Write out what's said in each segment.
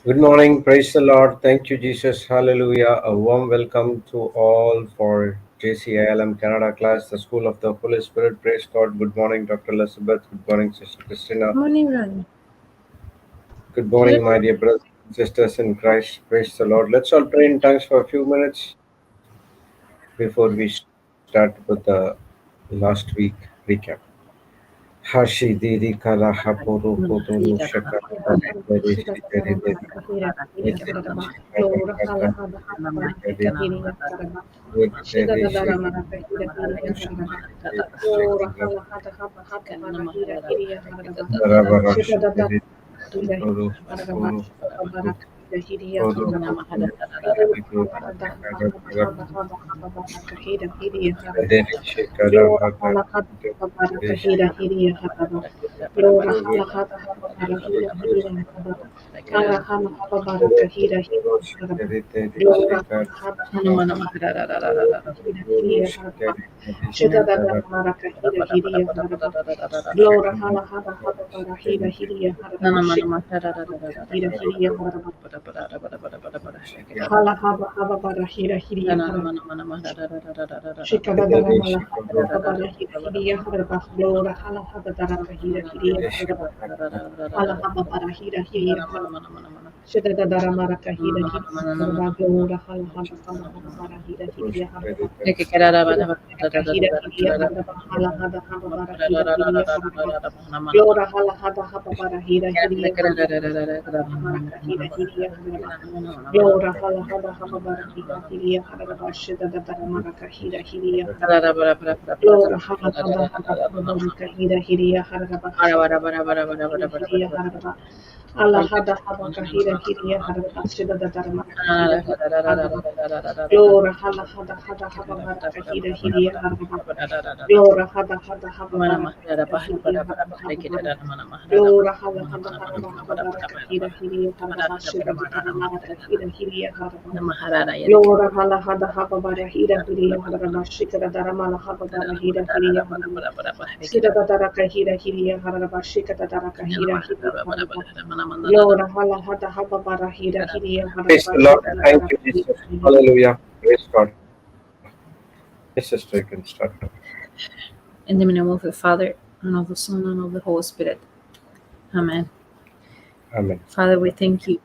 Good morning. Praise the Lord. Thank you, Jesus. Hallelujah. A warm welcome to all for JCILM Canada class, the School of the Holy Spirit. Praise God. Good morning, Dr. Elizabeth. Good morning, Sister Christina. Morning, Ron. Good morning, my dear brothers and sisters in Christ. Praise the Lord. Let's all pray in tongues for a few minutes before we start with the last week recap. Hashi didi kala hapuru kuduru shaka dari shikari dedi dedi shikara kata dedi dedi shikari Naravarasha dedi kuru kuru kuru dedi shikara kata Praise the Lord. Thank you, Jesus. Hallelujah. Praise God. Yes, sister, you can start. In the name of the Father, and of the Son, and of the Holy Spirit. Amen. Amen. Father, we thank you.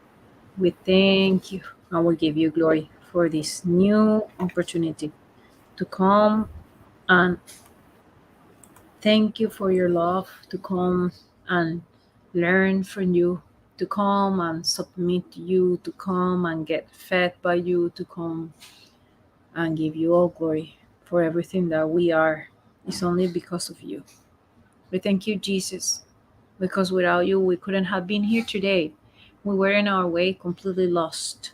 We thank you, and we give you glory for this new opportunity to come and thank you for your love, to come and learn from you, to come and submit to you, to come and get fed by you, to come and give you all glory for everything that we are. It's only because of you. We thank you, Jesus, because without you, we couldn't have been here today. We were in our way completely lost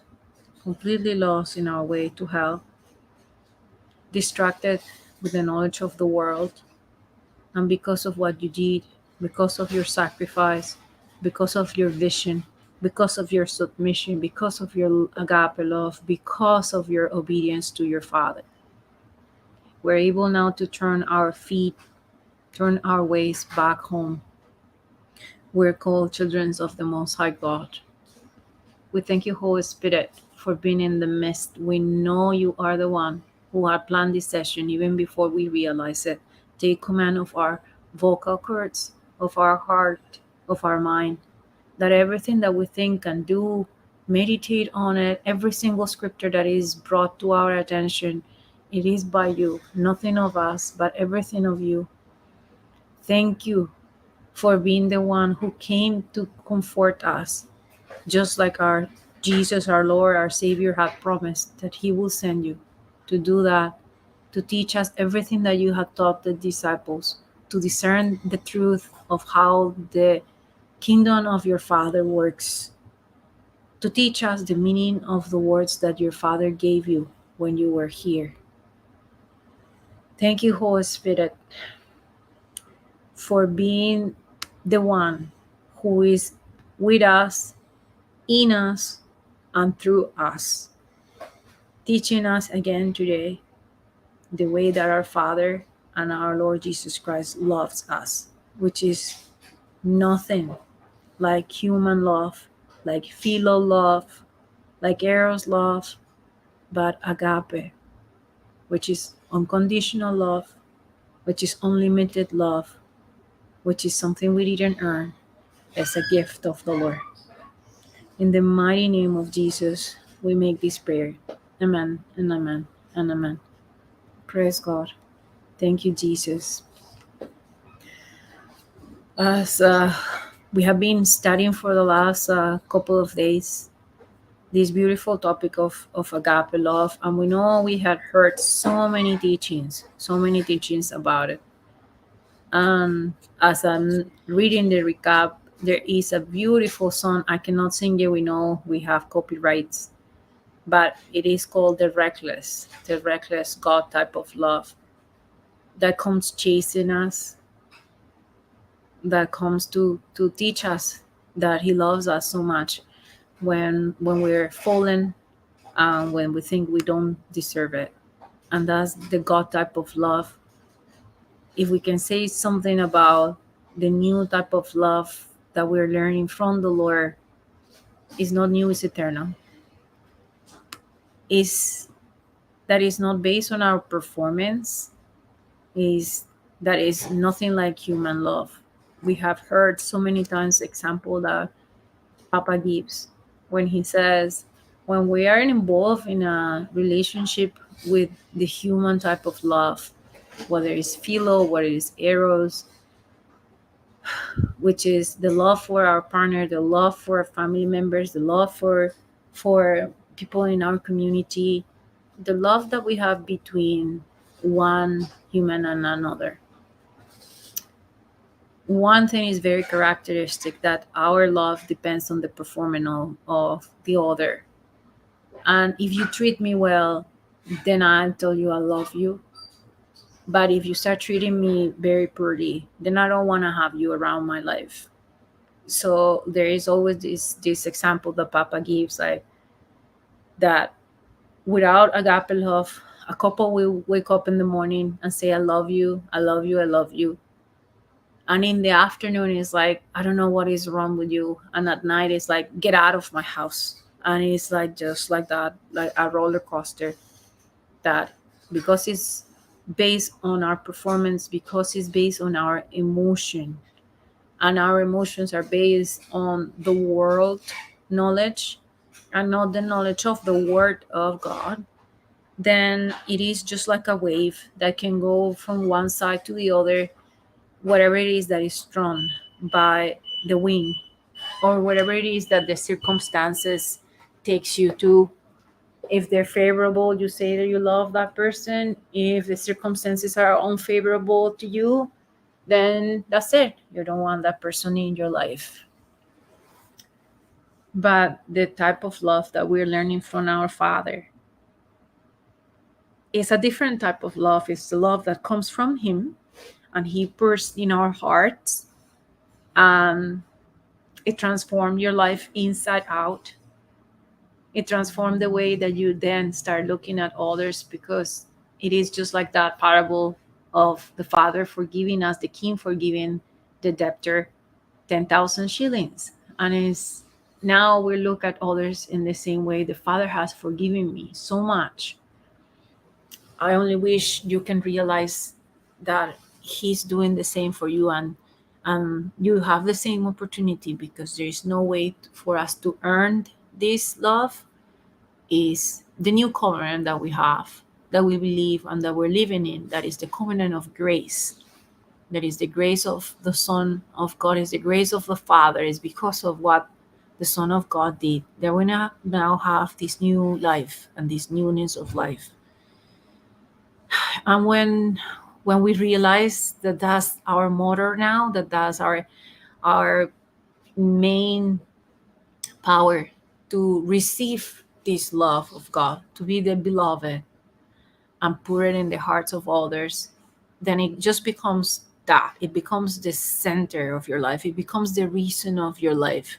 in our way to hell, distracted with the knowledge of the world. And because of what you did, because of your sacrifice, because of your vision, because of your submission, because of your agape love, because of your obedience to your Father, we're able now to turn our feet, turn our ways back home. We're called children of the Most High God. We thank you, Holy Spirit, for being in the midst. We know you are the one who had planned this session even before we realize it. Take command of our vocal cords, of our heart, of our mind, that everything that we think and do, meditate on it, every single scripture that is brought to our attention, it is by you, nothing of us, but everything of you. Thank you for being the one who came to comfort us, just like our Jesus, our Lord, our Savior, had promised that He will send you to do that, to teach us everything that you had taught the disciples, to discern the truth of how the kingdom of your Father works, to teach us the meaning of the words that your Father gave you when you were here. Thank you, Holy Spirit, for being the one who is with us, in us, and through us, teaching us again today the way that our Father and our Lord Jesus Christ loves us, which is nothing like human love, like philo love, like eros love, but agape, which is unconditional love, which is unlimited love, which is something we didn't earn, as a gift of the Lord. In the mighty name of Jesus, we make this prayer. Amen and amen and amen. Praise God. Thank you, Jesus. As we have been studying for the last couple of days this beautiful topic of agape love, and we know we had heard so many teachings about it. And as I'm reading the recap, there is a beautiful song. I cannot sing it. We know we have copyrights, but it is called the reckless God type of love that comes chasing us, that comes to teach us that He loves us so much when we're fallen, when we think we don't deserve it. And that's the God type of love. If we can say something about the new type of love that we're learning from the Lord, is not new, it's eternal. Is that is not based on our performance, is that is nothing like human love. We have heard so many times example that Papa gives when he says, when we are involved in a relationship with the human type of love, whether it's philo, whether it's eros, which is the love for our partner, the love for our family members, the love for people in our community, the love that we have between one human and another. One thing is very characteristic, that our love depends on the performance of the other. And if you treat me well, then I'll tell you I love you. But if you start treating me very poorly, then I don't want to have you around my life. So there is always this example that Papa gives, like that without agape love, a couple will wake up in the morning and say, I love you, I love you, I love you. And in the afternoon, it's like, I don't know what is wrong with you. And at night, it's like, get out of my house. And it's like just like that, like a roller coaster. That because it's based on our performance, because it's based on our emotion, and our emotions are based on the world knowledge and not the knowledge of the Word of God, then it is just like a wave that can go from one side to the other, whatever it is that is thrown by the wind, or whatever it is that the circumstances takes you to. If they're favorable, you say that you love that person. If the circumstances are unfavorable to you, then that's it. You don't want that person in your life. But the type of love that we're learning from our Father is a different type of love. It's the love that comes from Him, and He pours in our hearts, and it transforms your life inside out. It transforms the way that you then start looking at others, because it is just like that parable of the Father forgiving us, the King forgiving the debtor 10,000 shillings. And it's now we look at others in the same way. The Father has forgiven me so much. I only wish you can realize that He's doing the same for you, and you have the same opportunity, because there is no way for us to earn this love. Is the new covenant that we have, that we believe and that we're living in, that is the covenant of grace. That is the grace of the Son of God, is the grace of the Father, is because of what the Son of God did, that we now have this new life and this newness of life. And when we realize that that's our motor now, that that's our main power to receive this love of God, to be the beloved and put it in the hearts of others, then it just becomes that. It becomes the center of your life. It becomes the reason of your life.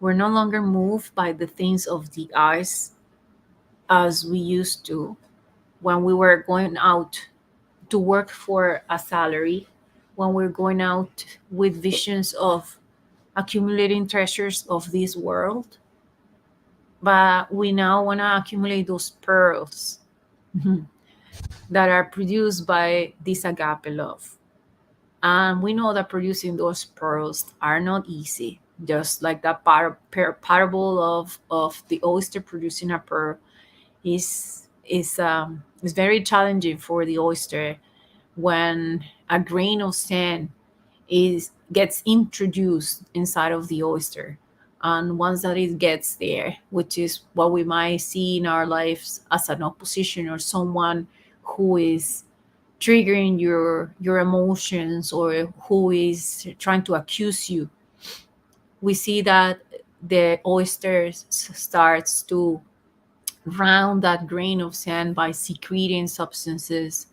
We're no longer moved by the things of the eyes as we used to when we were going out to work for a salary, when we're going out with visions of accumulating treasures of this world, but we now want to accumulate those pearls that are produced by this agape love. And we know that producing those pearls are not easy. Just like that parable of the oyster producing a pearl is very challenging for the oyster when a grain of sand is gets introduced inside of the oyster. And once that it gets there, which is what we might see in our lives as an opposition or someone who is triggering your emotions or who is trying to accuse you, we see that the oyster starts to round that grain of sand by secreting substances,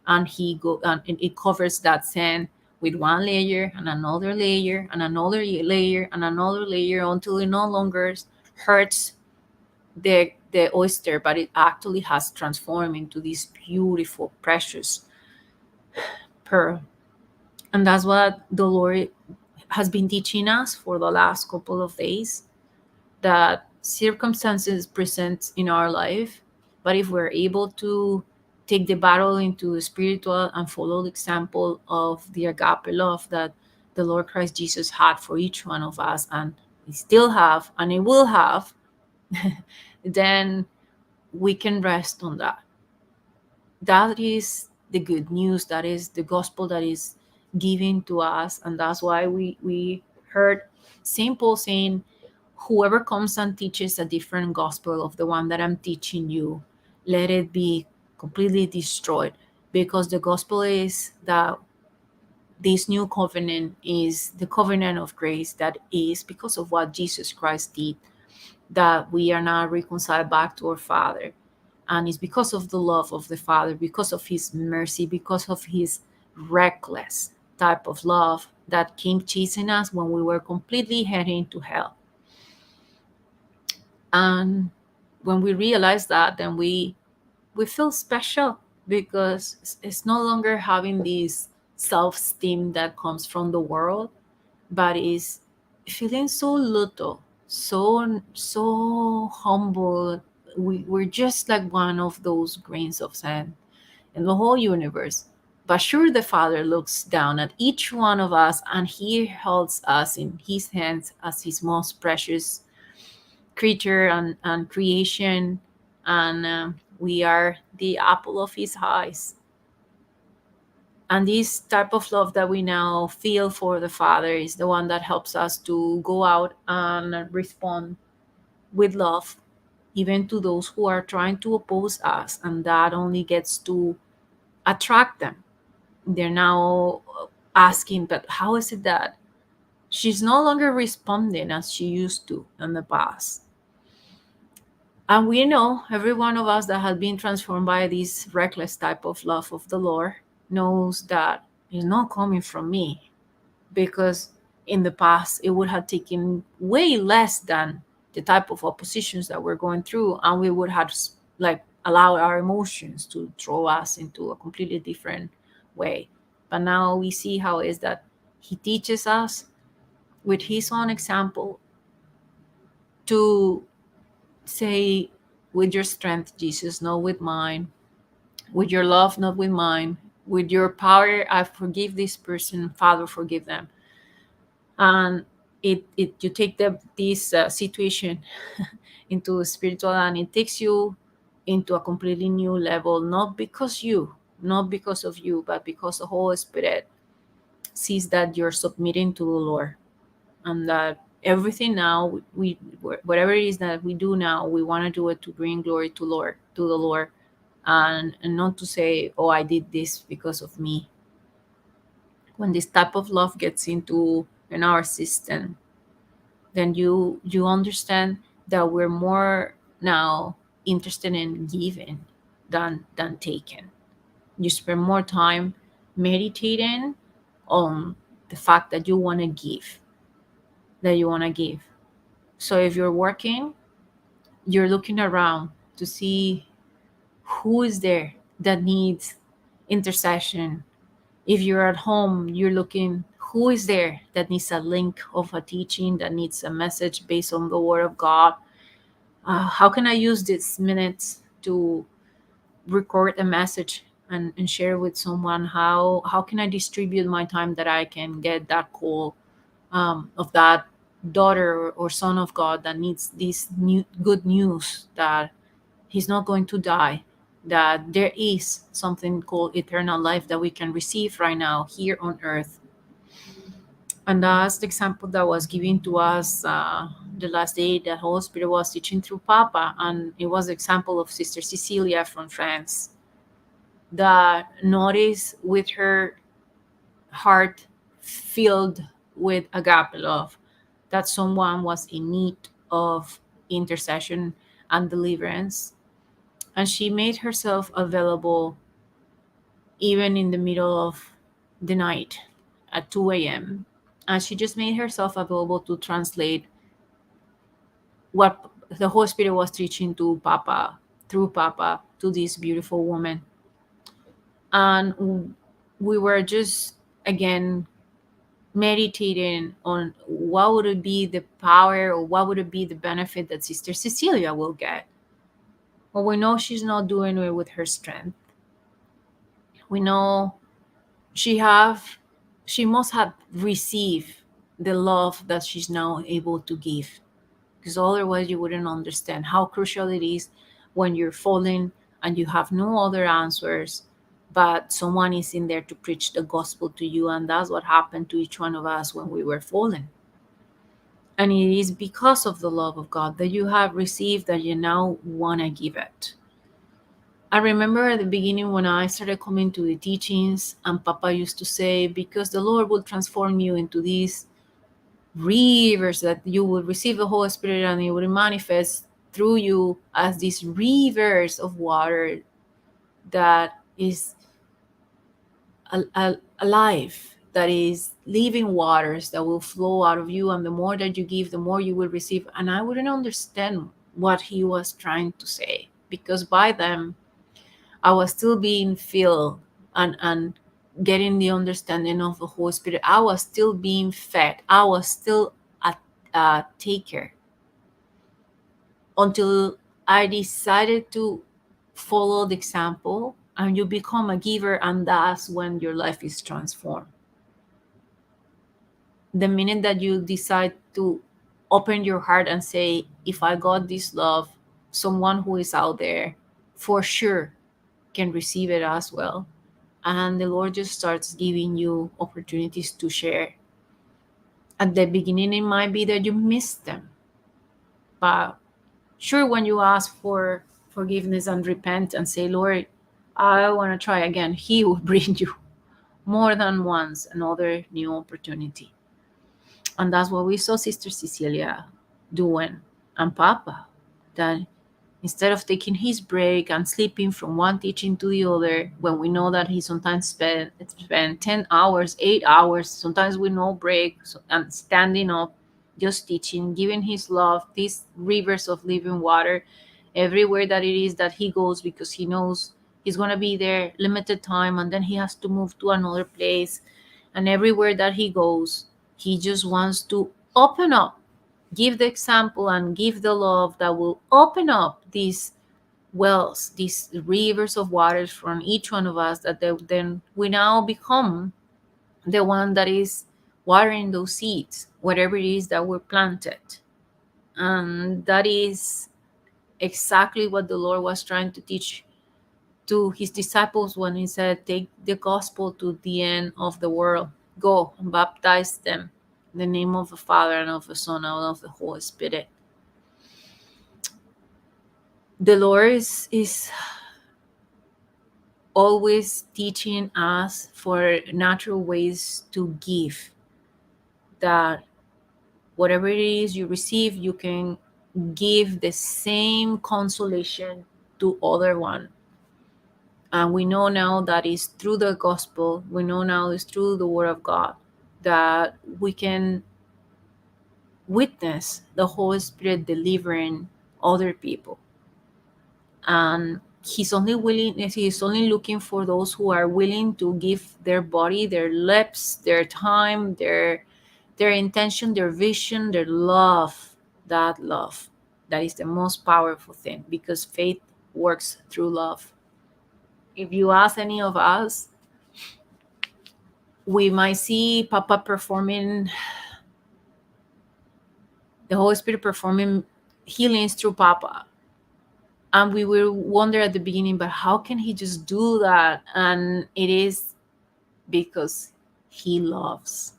and it covers that sand with one layer and another layer and another layer and another layer until it no longer hurts the oyster, but it actually has transformed into this beautiful precious pearl. And that's what the Lord has been teaching us for the last couple of days, that circumstances present in our life, but if we're able to take the battle into the spiritual and follow the example of the agape love that the Lord Christ Jesus had for each one of us, and we still have and it will have, then we can rest on that. That is the good news, that is the gospel that is given to us. And that's why we heard St. Paul saying, whoever comes and teaches a different gospel of the one that I'm teaching you, let it be completely destroyed. Because the gospel is that this new covenant is the covenant of grace, that is because of what Jesus Christ did, that we are now reconciled back to our Father. And it's because of the love of the Father, because of his mercy, because of his reckless type of love that came chasing us when we were completely heading to hell. And when we realize that, then we feel special, because it's no longer having this self-esteem that comes from the world, but is feeling so little, so humble. We're just like one of those grains of sand in the whole universe. But sure, the Father looks down at each one of us and he holds us in his hands as his most precious creature and creation. And we are the apple of his eyes. And this type of love that we now feel for the Father is the one that helps us to go out and respond with love, even to those who are trying to oppose us. And that only gets to attract them. They're now asking, but how is it that she's no longer responding as she used to in the past? And we know, every one of us that has been transformed by this reckless type of love of the Lord knows that it's not coming from me, because in the past it would have taken way less than the type of oppositions that we're going through, and we would have like allowed our emotions to throw us into a completely different way. But now we see how it is that he teaches us with his own example to say, with your strength, Jesus, not with mine, with your love, not with mine, with your power, I forgive this person, Father, forgive them. And it you take this situation into a spiritual, and it takes you into a completely new level, not because of you, but because the Holy Spirit sees that you're submitting to the Lord, and that everything now whatever it is that we do now, we want to do it to bring glory to the Lord, and not to say, oh, I did this because of me. When this type of love gets into in our system, then you understand that we're more now interested in giving than taking. You spend more time meditating on the fact that you want to give, that you want to give. So if you're working, you're looking around to see who is there that needs intercession. If you're at home, you're looking Who is there that needs a link of a teaching, that needs a message based on the Word of God? How can I use these minutes to record a message and share with someone? How can I distribute my time that I can get that call of that daughter or son of God that needs this new good news that he's not going to die, that there is something called eternal life that we can receive right now here on earth. And that's the example that was given to us the last day that Holy Spirit was teaching through Papa. And it was the example of Sister Cecilia from France that noticed with her heart filled with agape love that someone was in need of intercession and deliverance. And she made herself available even in the middle of the night at 2 a.m. And she just made herself available to translate what the Holy Spirit was teaching to Papa, through Papa, to this beautiful woman. And we were just, again, meditating on what would it be the power or what would it be the benefit that Sister Cecilia will get. Well, we know she's not doing it with her strength. We know she have she must have received the love that she's now able to give, because otherwise you wouldn't understand how crucial it is when you're falling and you have no other answers, but someone is in there to preach the gospel to you. And that's what happened to each one of us when we were fallen. And it is because of the love of God that you have received that you now want to give it. I remember at the beginning when I started coming to the teachings, and Papa used to say, because the Lord will transform you into these rivers, that you will receive the Holy Spirit and it will manifest through you as these rivers of water that is alive, that is living waters that will flow out of you. And the more that you give, the more you will receive. And I wouldn't understand what he was trying to say, because by them, I was still being filled and getting the understanding of the Holy Spirit. I was still being fed. I was still a taker until I decided to follow the example, and you become a giver, and that's when your life is transformed. The minute that you decide to open your heart and say, if I got this love, someone who is out there for sure can receive it as well. And the Lord just starts giving you opportunities to share. At the beginning, it might be that you miss them, but sure, when you ask for forgiveness and repent and say, Lord, I want to try again, He will bring you more than once another new opportunity. And that's what we saw Sister Cecilia doing, and Papa, that instead of taking his break and sleeping from one teaching to the other, when we know that he sometimes spend 10 hours, 8 hours, sometimes with no break, and standing up, just teaching, giving his love, these rivers of living water everywhere that it is that he goes, because he knows he's going to be there limited time and then he has to move to another place. And everywhere that he goes, he just wants to open up, give the example and give the love that will open up these wells, these rivers of waters from each one of us, that then we now become the one that is watering those seeds, whatever it is that were planted. And that is exactly what the Lord was trying to teach to his disciples when he said, take the gospel to the end of the world. Go and baptize them in the name of the Father and of the Son and of the Holy Spirit. The Lord is always teaching us for natural ways to give, that whatever it is you receive, you can give the same consolation to other one. And we know now that is through the gospel, we know now is through the word of God, that we can witness the Holy Spirit delivering other people. And he's only looking for those who are willing to give their body, their lips, their time, their intention, their vision, their love. That love, that is the most powerful thing, because faith works through love. If you ask any of us, we might see Papa performing, the Holy Spirit performing healings through Papa. And we will wonder at the beginning, but how can he just do that? And it is because he loves.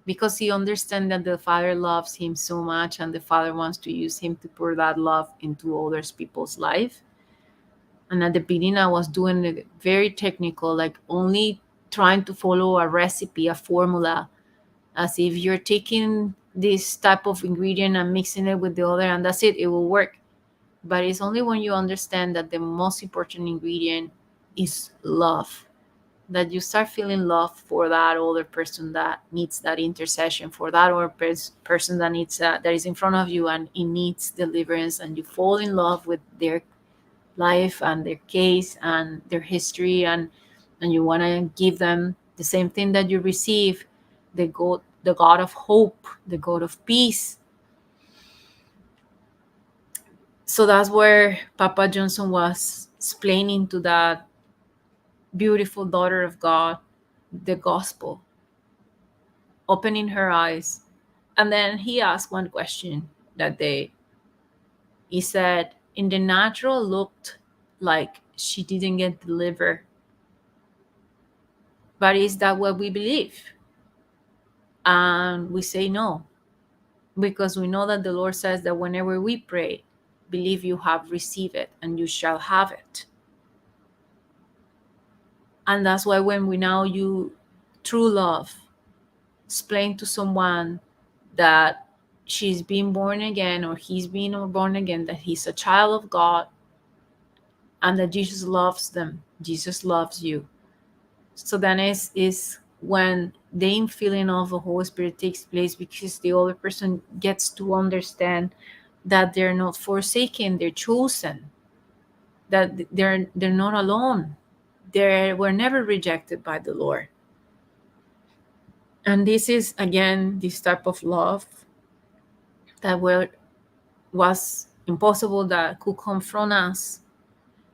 Because he understands that the Father loves him so much, and the Father wants to use him to pour that love into other people's life. And at the beginning, I was doing it very technical, like only trying to follow a recipe, a formula, as if you're taking this type of ingredient and mixing it with the other, and that's it, it will work. But it's only when you understand that the most important ingredient is love, that you start feeling love for that other person that needs that intercession, for that other person that needs that is in front of you and it needs deliverance, and you fall in love with their life and their case and their history, and you want to give them the same thing that you receive, the God of hope, the God of peace. So that's where Papa Johnson was explaining to that beautiful daughter of God the gospel, opening her eyes. And then he asked one question that day. He said, in the natural, looked like she didn't get delivered. But is that what we believe? And we say no, because we know that the Lord says that whenever we pray, believe you have received it and you shall have it. And that's why when we now you true love explain to someone that she's been born again or he's been born again, that he's a child of God, and that Jesus loves them, Jesus loves you. So then is when the infilling of the Holy Spirit takes place, because the other person gets to understand that they're not forsaken, they're chosen, that they're not alone, they were never rejected by the Lord. And this is again this type of love that was impossible that could confront us,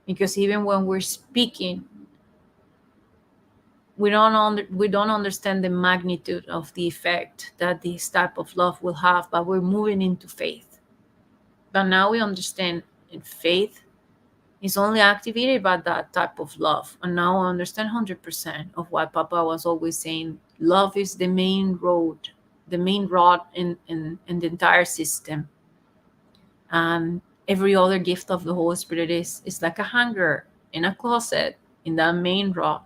because even when we're speaking, we don't understand the magnitude of the effect that this type of love will have, but we're moving into faith. But now we understand in faith is only activated by that type of love. And now I understand 100% of what Papa was always saying. Love is the main road, the main rod in the entire system. And every other gift of the Holy Spirit is like a hanger in a closet in that main rod.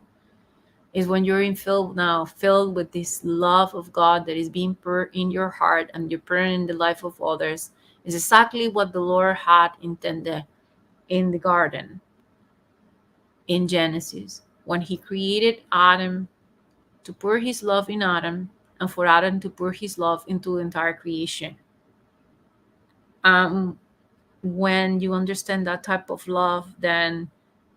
Is when you're filled with this love of God that is being poured in your heart and you're pouring in the life of others, is exactly what the Lord had intended in the garden in Genesis, when he created Adam to pour his love in Adam, and for Adam to pour his love into the entire creation. Um, when you understand that type of love, then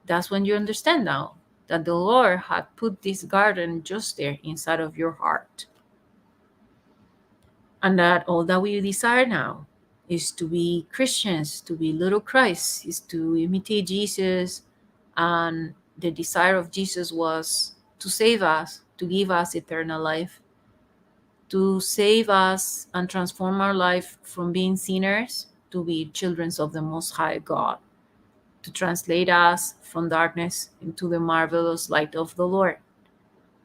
that's when you understand now that the Lord had put this garden just there inside of your heart. And that all that we desire now is to be Christians, to be little Christ, is to imitate Jesus. And the desire of Jesus was to save us, to give us eternal life, to save us and transform our life from being sinners to be children of the Most High God, to translate us from darkness into the marvelous light of the Lord.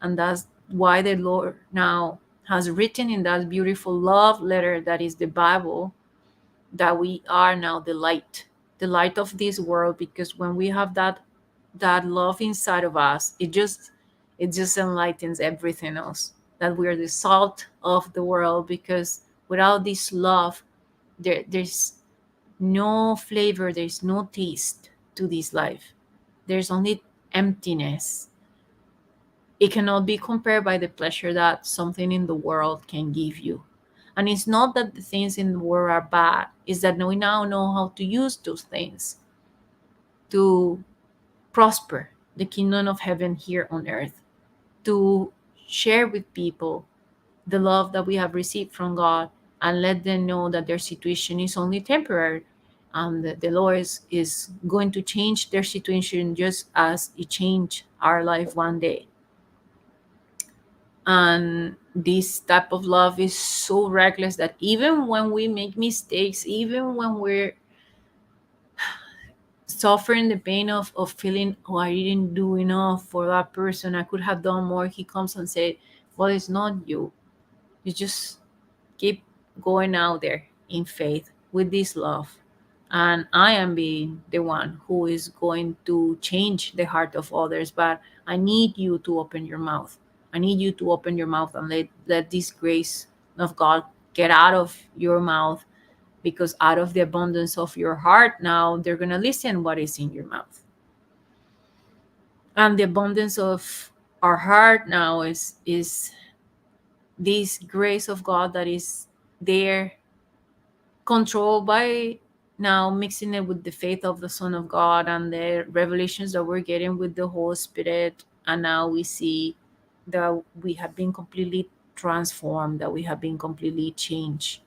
And that's why the Lord now has written in that beautiful love letter that is the Bible, that we are now the light of this world. Because when we have that love inside of us, it just enlightens everything else. That we are the salt of the world, because without this love, there's no flavor, there's no taste to this life. There's only emptiness. It cannot be compared by the pleasure that something in the world can give you. And it's not that the things in the world are bad, it's that we now know how to use those things. to prosper the kingdom of heaven here on earth, to share with people the love that we have received from God, and let them know that their situation is only temporary, and that the Lord is going to change their situation just as He changed our life one day. And this type of love is so reckless that even when we make mistakes, even when we're suffering the pain of feeling, oh, I didn't do enough for that person, I could have done more, He comes and say, well, it's not you. You just keep going out there in faith with this love, and I am being the one who is going to change the heart of others. But I need you to open your mouth. I need you to open your mouth and let this grace of God get out of your mouth, because out of the abundance of your heart now they're going to listen what is in your mouth. And the abundance of our heart now is this grace of God that is there, controlled by, now mixing it with the faith of the Son of God and the revelations that we're getting with the Holy Spirit. And now we see that we have been completely transformed, that we have been completely changed,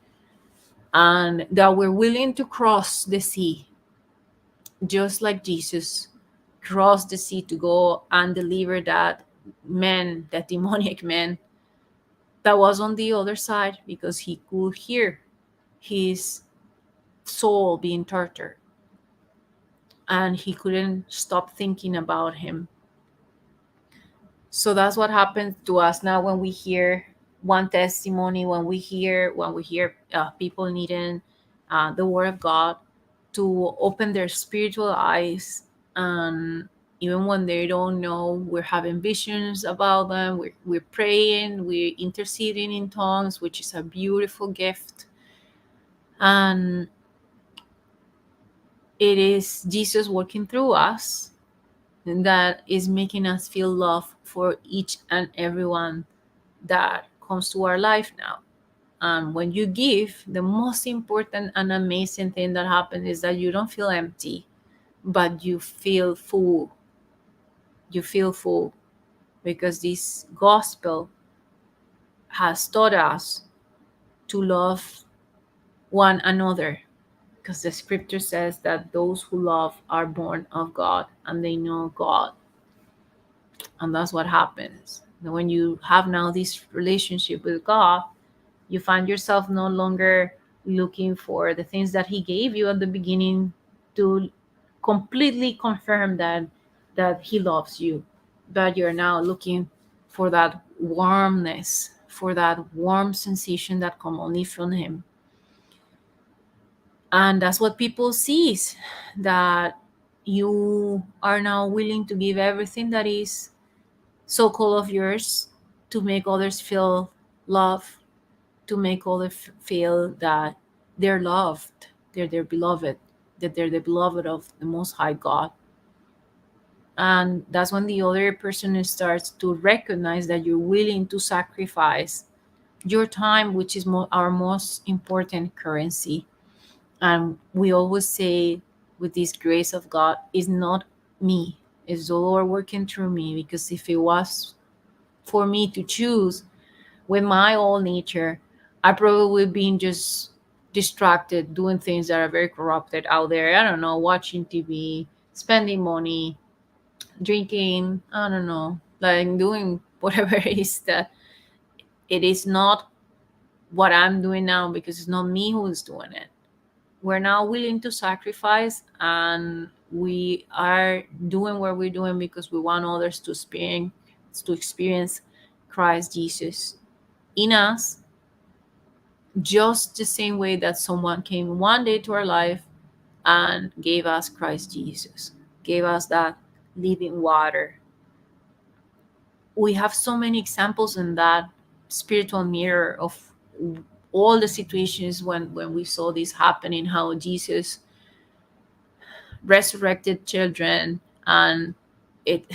and that we're willing to cross the sea, just like Jesus crossed the sea to go and deliver that man, that demoniac man that was on the other side, because he could hear his soul being tortured, and he couldn't stop thinking about him. So that's what happens to us now when we hear one testimony, when we hear people needing the word of God to open their spiritual eyes. And even when they don't know, we're having visions about them, we're praying, we're interceding in tongues, which is a beautiful gift. And it is Jesus working through us that is making us feel love for each and everyone that comes to our life now. And when you give, the most important and amazing thing that happens is that you don't feel empty, but you feel full. You feel full, because this gospel has taught us to love one another, because the scripture says that those who love are born of God and they know God. And that's what happens. And when you have now this relationship with God, you find yourself no longer looking for the things that He gave you at the beginning to completely confirm that He loves you, but you're now looking for that warmness, for that warm sensation that come only from Him. And that's what people sees, that you are now willing to give everything that is so-called of yours, to make others feel love, to make others feel that they're loved, they're beloved, that they're the beloved of the Most High God. And that's when the other person starts to recognize that you're willing to sacrifice your time, which is our most important currency. And we always say, with this grace of God, is not me, it's the Lord working through me. Because if it was for me to choose with my old nature, I probably would be just distracted doing things that are very corrupted out there. I don't know, watching TV, spending money, drinking, I don't know, like doing whatever it is that it is not what I'm doing now, because it's not me who's doing it. We're now willing to sacrifice, and we are doing what we're doing because we want others to experience Christ Jesus in us, just the same way that someone came one day to our life and gave us Christ Jesus, gave us that living water. We have so many examples in that spiritual mirror of all the situations when we saw this happening, how Jesus resurrected children, and it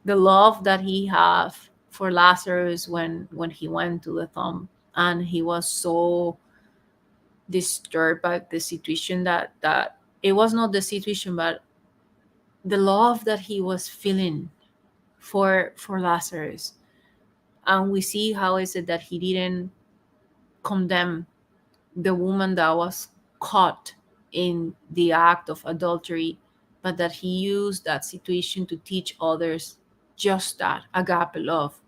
the love that He have for Lazarus when he went to the tomb, and he was so disturbed by the situation, that it was not the situation, but the love that he was feeling for Lazarus. And we see how is it that he didn't condemn the woman that was caught in the act of adultery, but that he used that situation to teach others just that agape love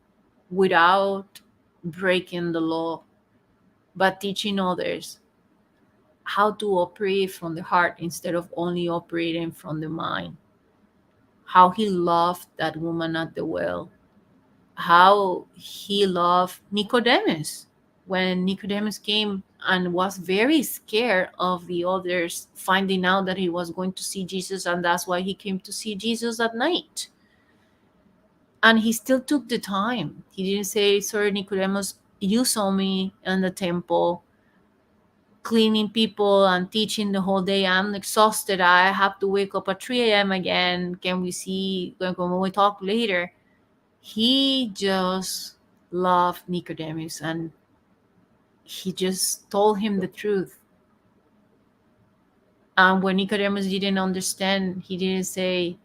without breaking the law, but teaching others how to operate from the heart instead of only operating from the mind. How he loved that woman at the well, how he loved Nicodemus when Nicodemus came and was very scared of the others finding out that he was going to see Jesus, and that's why he came to see Jesus at night. And he still took the time. He didn't say, "Sorry, Nicodemus, you saw me in the temple cleaning people and teaching the whole day. I'm exhausted. I have to wake up at 3 a.m. again. Can we see when we talk later?" He just loved Nicodemus and he just told him the truth. And when Nicodemus didn't understand, he didn't say,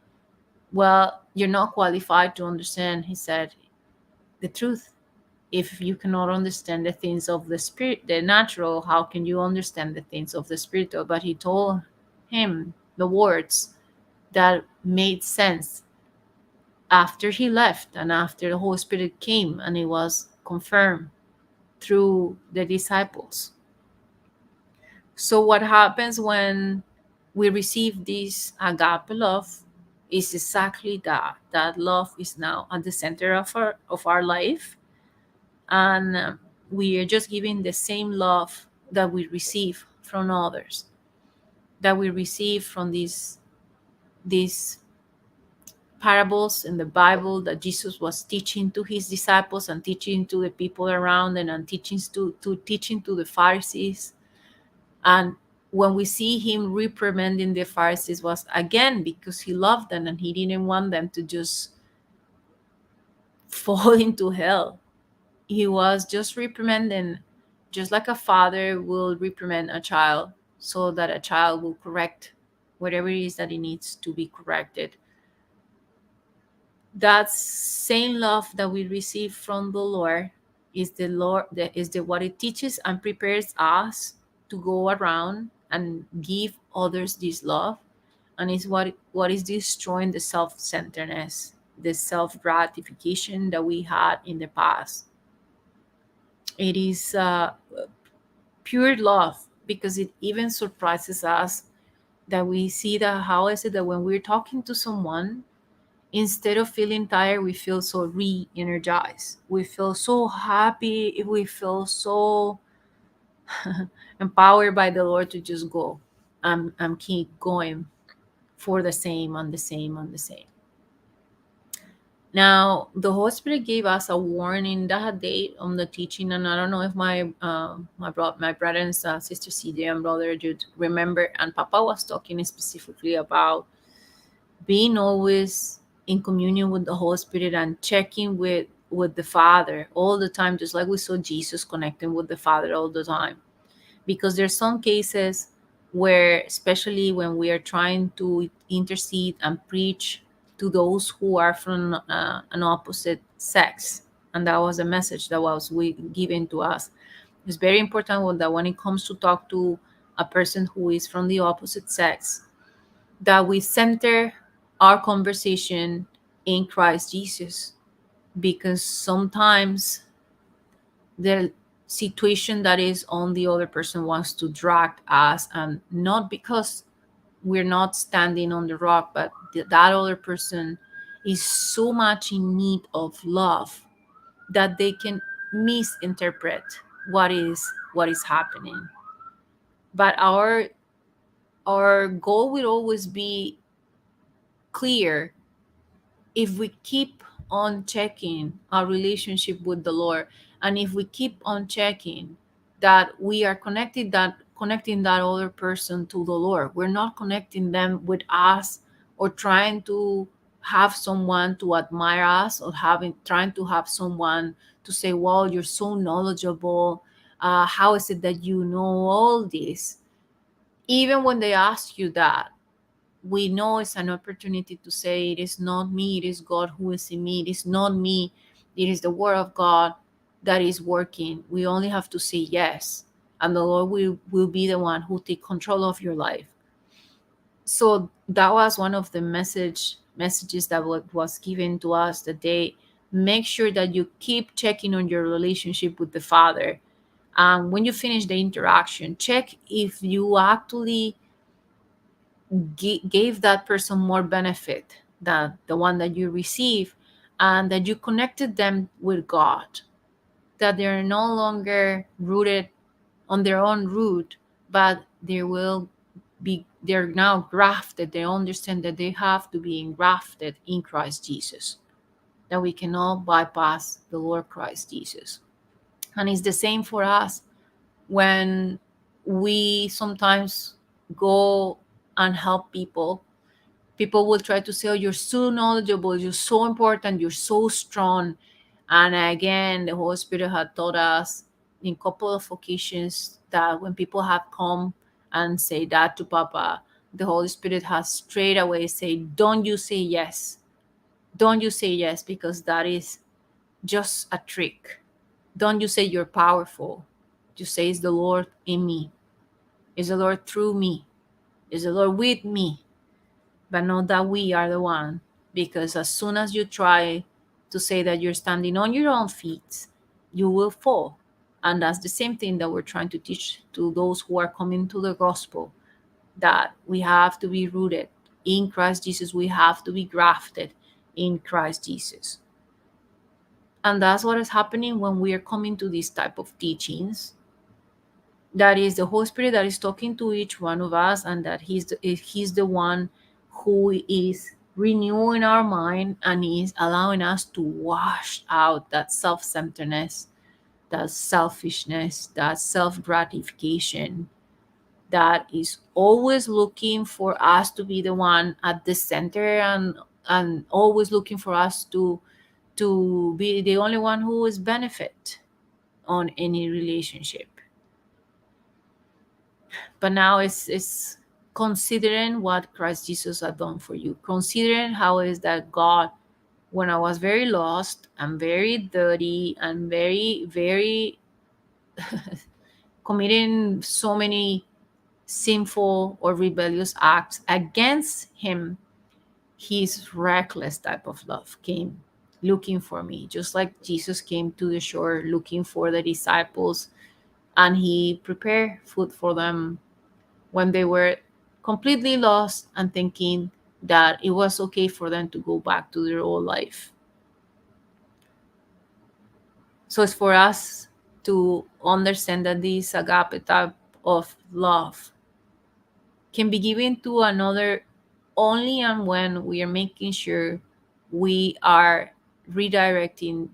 "Well, you're not qualified to understand." He said, "The truth. If you cannot understand the things of the spirit, the natural, how can you understand the things of the spiritual?" But he told him the words that made sense after he left and after the Holy Spirit came and it was confirmed through the disciples. So, what happens when we receive this agape love is exactly that. That love is now at the center of our life, and we are just giving the same love that we receive from others, that we receive from these parables in the Bible that Jesus was teaching to his disciples and teaching to the people around and teaching to teaching to the Pharisees. And when we see him reprimanding the Pharisees was again because he loved them and he didn't want them to just fall into hell. He was just reprimanding, just like a father will reprimand a child so that a child will correct whatever it is that it needs to be corrected. That same love that we receive from the Lord is the Lord that is the what it teaches and prepares us to go around and give others this love, and is what is destroying the self-centeredness, the self-gratification that we had in the past. It is pure love because it even surprises us that we see that how is it that when we're talking to someone, instead of feeling tired, we feel so re-energized, we feel so happy, we feel so empowered by the Lord to just go. I'm keep going for the same on the same on the same. Now the Holy Spirit gave us a warning that day on the teaching, and I don't know if my brother and sister CJ and brother Jude remember, and Papa was talking specifically about being always in communion with the Holy Spirit and checking with the Father all the time, just like we saw Jesus connecting with the Father all the time. Because there's some cases where, especially when we are trying to intercede and preach to those who are from an opposite sex, and that was a message that was given to us. It's very important that when it comes to talk to a person who is from the opposite sex, that we center our conversation in Christ Jesus, because sometimes the situation that is on the other person wants to drag us, and not because we're not standing on the rock, but that other person is so much in need of love that they can misinterpret what is happening. But our goal will always be clear if we keep on checking our relationship with the Lord, and if we keep on checking that we are connecting that other person to the Lord, we're not connecting them with us or trying to have someone to admire us, or trying to have someone to say, "Well, you're so knowledgeable. How is it that you know all this?" Even when they ask you that, we know it's an opportunity to say, it is not me, it is God who is in me. It is not me, it is the Word of God that is working. We only have to say yes, and the Lord will be the one who take control of your life. So that was one of the messages that was given to us that day. Make sure that you keep checking on your relationship with the Father. When you finish the interaction, check if you actually gave that person more benefit than the one that you receive, and that you connected them with God, that they're no longer rooted on their own root, but they're now grafted. They understand that they have to be engrafted in Christ Jesus, that we cannot bypass the Lord Christ Jesus. And it's the same for us when we sometimes go and help people. People will try to say, oh, you're so knowledgeable, you're so important, you're so strong. And again, the Holy Spirit had taught us in a couple of occasions that when people have come and say that to Papa, the Holy Spirit has straight away said, don't you say yes. Don't you say yes, because that is just a trick. Don't you say you're powerful. You say it's the Lord in me. It's the Lord through me. It's the Lord with me, but not that we are the one. Because as soon as you try to say that you're standing on your own feet, you will fall. And that's the same thing that we're trying to teach to those who are coming to the gospel, that we have to be rooted in Christ Jesus. We have to be grafted in Christ Jesus. And that's what is happening when we are coming to these type of teachings. That is the Holy Spirit that is talking to each one of us, and that he's the one who is renewing our mind and is allowing us to wash out that self-centeredness, that selfishness, that self-gratification, that is always looking for us to be the one at the center, and always looking for us to be the only one who is benefit on any relationship. But now it's considering what Christ Jesus had done for you, considering how is that God, when I was very lost and very dirty and very committing so many sinful or rebellious acts against him, his reckless type of love came looking for me, just like Jesus came to the shore looking for the disciples, and he prepared food for them when they were completely lost and thinking that it was okay for them to go back to their old life. So it's for us to understand that this agape type of love can be given to another only and when we are making sure we are redirecting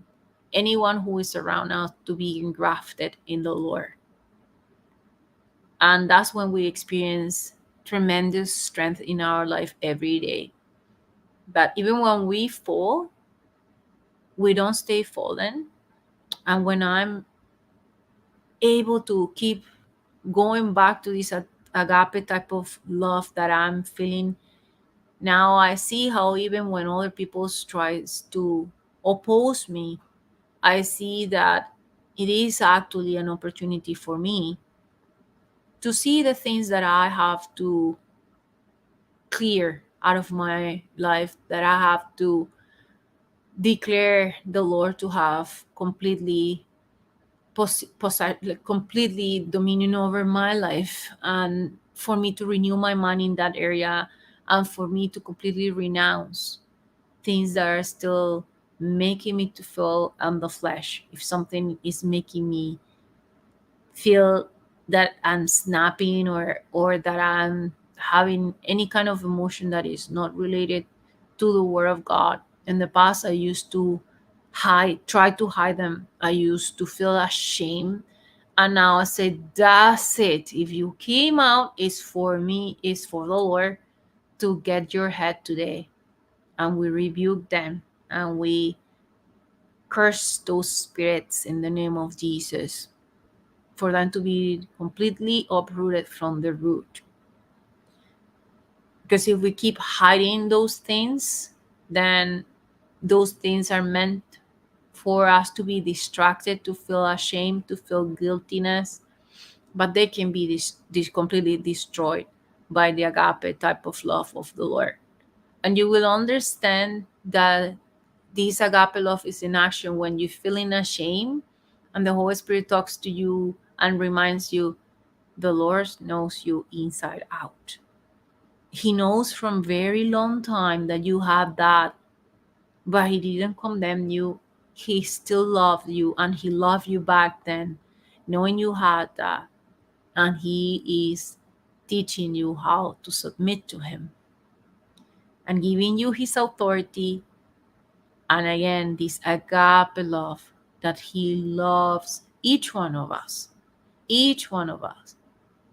anyone who is around us to be engrafted in the Lord. And that's when we experience tremendous strength in our life every day. But even when we fall, we don't stay fallen. And when I'm able to keep going back to this agape type of love that I'm feeling now, I see how even when other people tries to oppose me, I see that it is actually an opportunity for me to see the things that I have to clear out of my life, that I have to declare the Lord to have completely like completely dominion over my life, and for me to renew my mind in that area, and for me to completely renounce things that are still making me to feel on the flesh. If something is making me feel that I'm snapping, or that I'm having any kind of emotion that is not related to the word of God. In the past I used to try to hide them. I used to feel ashamed. And now I say, that's it. If you came out, it's for me, it's for the Lord to get your head today. And we rebuke them, and we curse those spirits in the name of Jesus, for them to be completely uprooted from the root. Because if we keep hiding those things, then those things are meant for us to be distracted, to feel ashamed, to feel guiltiness, but they can be completely destroyed by the agape type of love of the Lord. And you will understand that this agape love is in action when you're feeling ashamed and the Holy Spirit talks to you and reminds you the Lord knows you inside out. He knows from very long time that you have that, but he didn't condemn you. He still loved you, and he loved you back then, knowing you had that, and he is teaching you how to submit to him and giving you his authority. And again, this agape love that he loves each one of us, each one of us.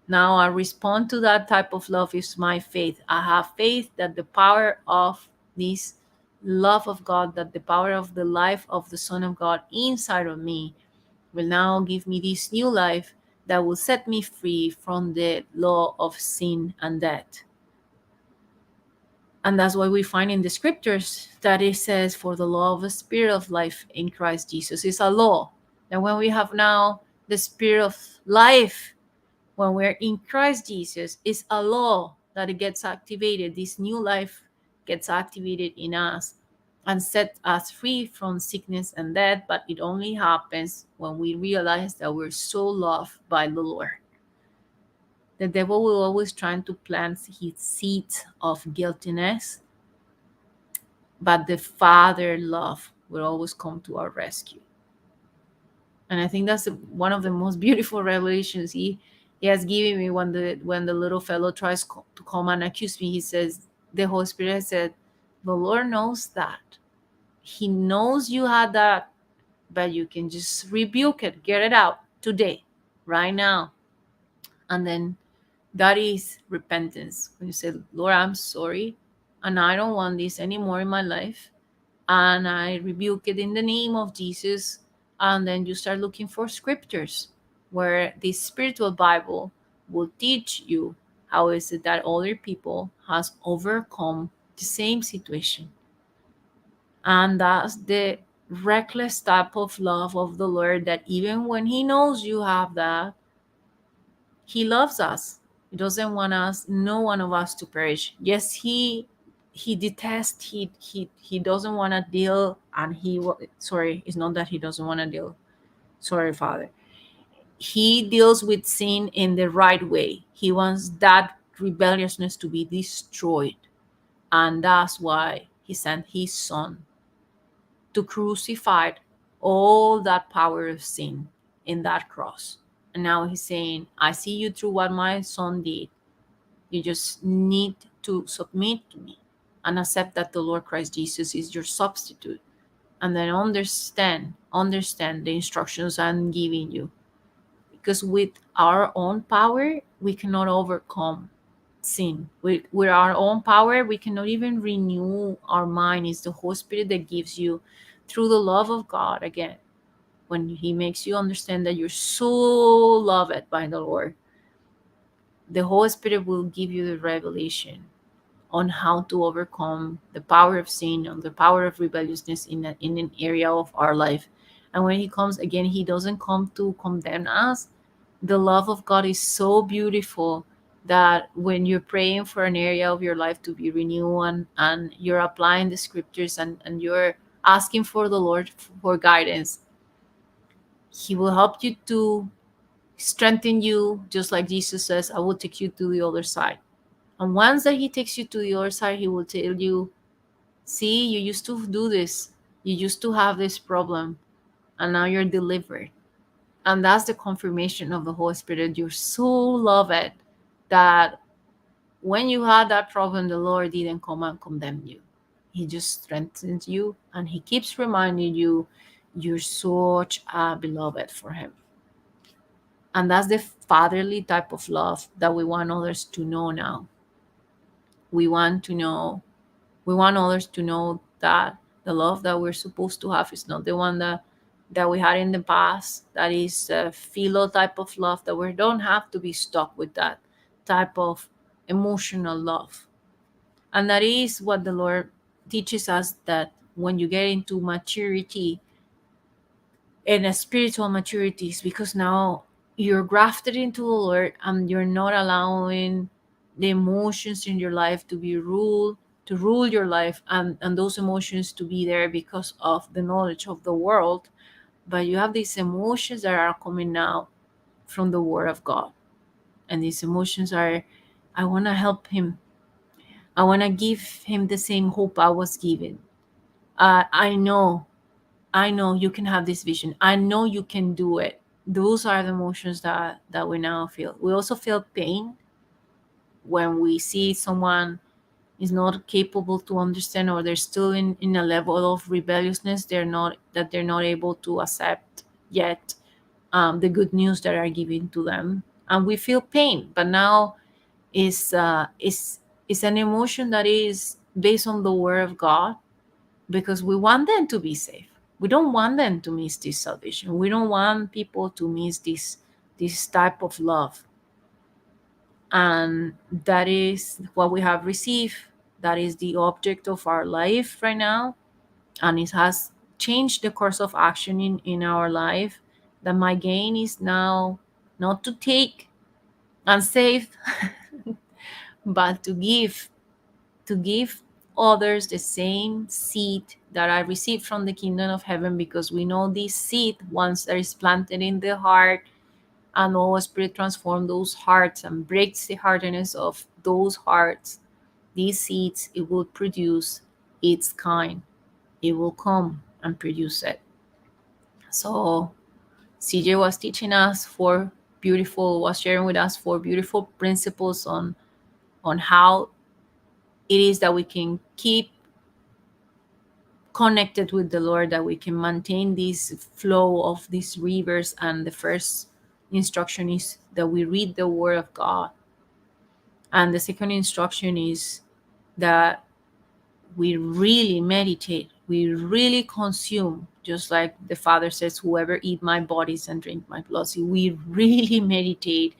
Now I respond to that type of love is my faith. I have faith that the power of this love of God, that the power of the life of the Son of God inside of me will now give me this new life that will set me free from the law of sin and death. And that's why we find in the scriptures that it says, for the law of the spirit of life in Christ Jesus is a law. And when we have now the spirit of life, when we're in Christ Jesus, is a law that it gets activated. This new life gets activated in us and set us free from sickness and death. But it only happens when we realize that we're so loved by the Lord. The devil will always try to plant his seeds of guiltiness, but the Father love will always come to our rescue. And I think that's one of the most beautiful revelations he has given me when the little fellow tries to come and accuse me. He says, the Holy Spirit said, the Lord knows that. He knows you had that, but you can just rebuke it, get it out today, right now. And then that is repentance. When you say, Lord, I'm sorry, and I don't want this anymore in my life, and I rebuke it in the name of Jesus. And then you start looking for scriptures where the spiritual Bible will teach you how is it that other people has overcome the same situation. And that's the reckless type of love of the Lord, that even when he knows you have that, he loves us. He doesn't want us, no one of us, to perish. Yes, he detests, he doesn't want to deal, and sorry, it's not that he doesn't want to deal. Sorry, Father. He deals with sin in the right way. He wants that rebelliousness to be destroyed. And that's why he sent his son to crucify all that power of sin in that cross. And now he's saying, I see you through what my son did. You just need to submit to me and accept that the Lord Christ Jesus is your substitute. And then understand the instructions I'm giving you. Because with our own power, we cannot overcome sin. With our own power, we cannot even renew our mind. It's the Holy Spirit that gives you, through the love of God, again, when he makes you understand that you're so loved by the Lord, the Holy Spirit will give you the revelation on how to overcome the power of sin, on the power of rebelliousness in an area of our life. And when he comes again, he doesn't come to condemn us. The love of God is so beautiful that when you're praying for an area of your life to be renewed, and you're applying the scriptures, and you're asking for the Lord for guidance, he will help you to strengthen you, just like Jesus says, I will take you to the other side. And once that he takes you to the other side, he will tell you, see, you used to do this. You used to have this problem, and now you're delivered. And that's the confirmation of the Holy Spirit. You're so loved that when you had that problem, the Lord didn't come and condemn you. He just strengthens you, and he keeps reminding you you're such a beloved for him. And that's the fatherly type of love that we want others to know now. We want to know, we want others to know that the love that we're supposed to have is not the one that we had in the past. That is a philo type of love, that we don't have to be stuck with that type of emotional love. And that is what the Lord teaches us, that when you get into maturity and a spiritual maturity, is because now you're grafted into the Lord and you're not allowing the emotions in your life to rule your life, and those emotions to be there because of the knowledge of the world. But you have these emotions that are coming now from the Word of God. And these emotions are, I want to help him. I want to give him the same hope I was given. I know you can have this vision. I know you can do it. Those are the emotions that we now feel. We also feel pain when we see someone is not capable to understand, or they're still in a level of rebelliousness. They're not able to accept yet the good news that are given to them, and we feel pain. But now is an emotion that is based on the Word of God, because we want them to be safe. We don't want them to miss this salvation. We don't want people to miss this type of love. And that is what we have received. That is the object of our life right now. And it has changed the course of action in our life. That my gain is now not to take and save, but to give others the same seed that I received from the kingdom of heaven, because we know this seed, once that is planted in the heart, and the Holy Spirit transforms those hearts and breaks the hardness of those hearts, these seeds, it will produce its kind. It will come and produce it. So CJ was teaching us was sharing with us four beautiful principles on how it is that we can keep connected with the Lord, that we can maintain this flow of these rivers. And the first instruction is that we read the Word of God. And the second instruction is that we really meditate, we really consume, just like the Father says, whoever eat my bodies and drink my blood. So we really meditate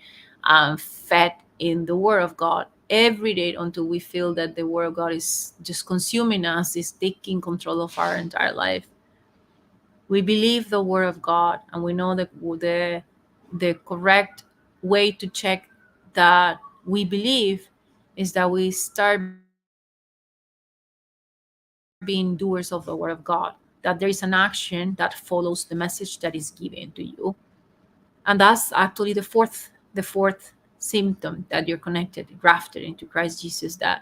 and fed in the Word of God every day until we feel that the Word of God is just consuming us, is taking control of our entire life. We believe the Word of God, and we know that the correct way to check that we believe is that we start being doers of the Word of God, that there is an action that follows the message that is given to you. And that's actually the fourth symptom, that you're connected, grafted into Christ Jesus, that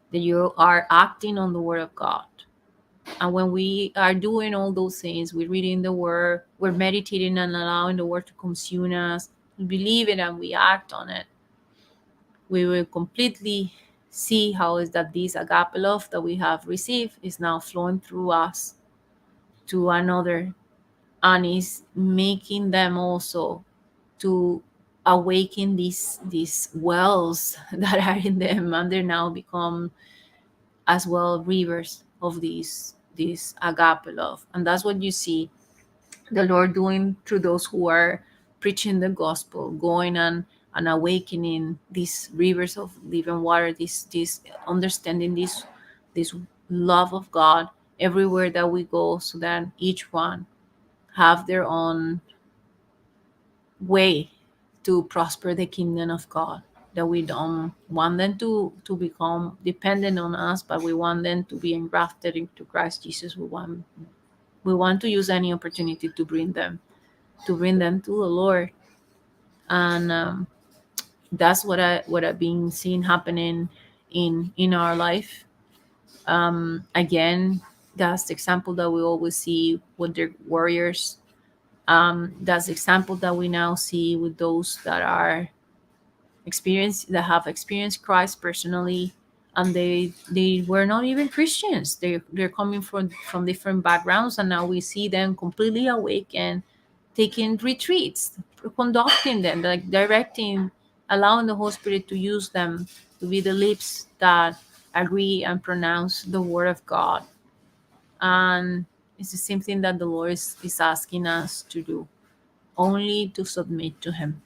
you are acting on the Word of God. And when we are doing all those things, we're reading the Word, we're meditating and allowing the Word to consume us, we believe it and we act on it, we will completely see how is that this agape love that we have received is now flowing through us to another, and is making them also to awaken these wells that are in them, and they now become as well rivers of this agape love. And that's what you see the Lord doing through those who are preaching the gospel, going and awakening these rivers of living water, this understanding, this love of God everywhere that we go, so that each one have their own way to prosper the kingdom of God. That we don't want them to become dependent on us, but we want them to be engrafted into Christ Jesus. We want to use any opportunity to bring them to the Lord. And that's what I've been seeing happening in our life. Again, that's the example that we always see with the warriors. That's the example that we now see with those that have experienced Christ personally, and they were not even Christians. They're coming from different backgrounds, and now we see them completely awake and taking retreats, conducting them, like directing, allowing the Holy Spirit to use them to be the lips that agree and pronounce the Word of God. And it's the same thing that the Lord is asking us to do, only to submit to Him,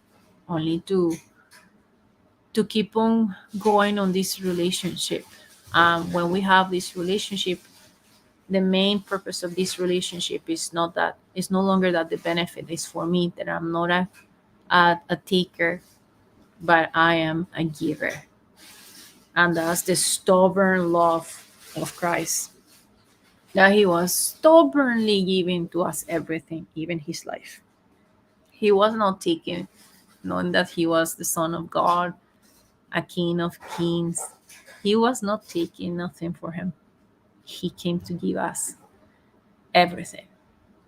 only to keep on going on this relationship. When we have this relationship, the main purpose of this relationship is not that, it's no longer that the benefit is for me, that I'm not a taker, but I am a giver. And that's the stubborn love of Christ, that he was stubbornly giving to us everything, even his life. He was not taking, knowing that he was the Son of God, a King of Kings. He was not taking nothing for him. He came to give us everything.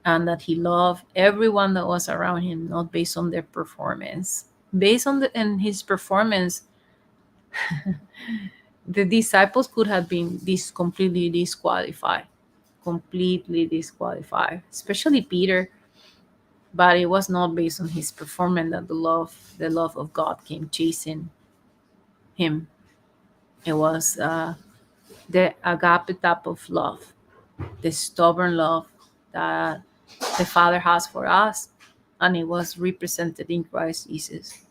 And that he loved everyone that was around him, not based on their performance. Based on his performance, the disciples could have been completely disqualified, especially Peter. But it was not based on his performance that the love of God came chasing him. It was the agape type of love, the stubborn love that the Father has for us, and it was represented in Christ Jesus.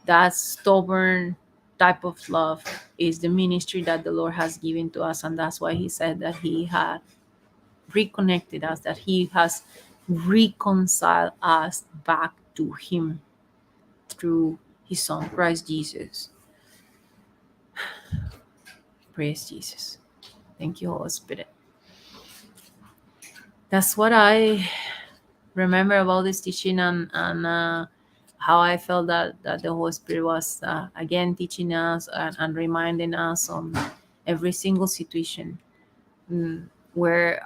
That stubborn type of love is the ministry that the Lord has given to us, and that's why He said that He had reconnected us, that He has reconciled us back to Him through His Son, Christ Jesus. Praise Jesus. Thank you, Holy Spirit. That's what I remember about this teaching, and how I felt that the Holy Spirit was again teaching us and reminding us on every single situation, where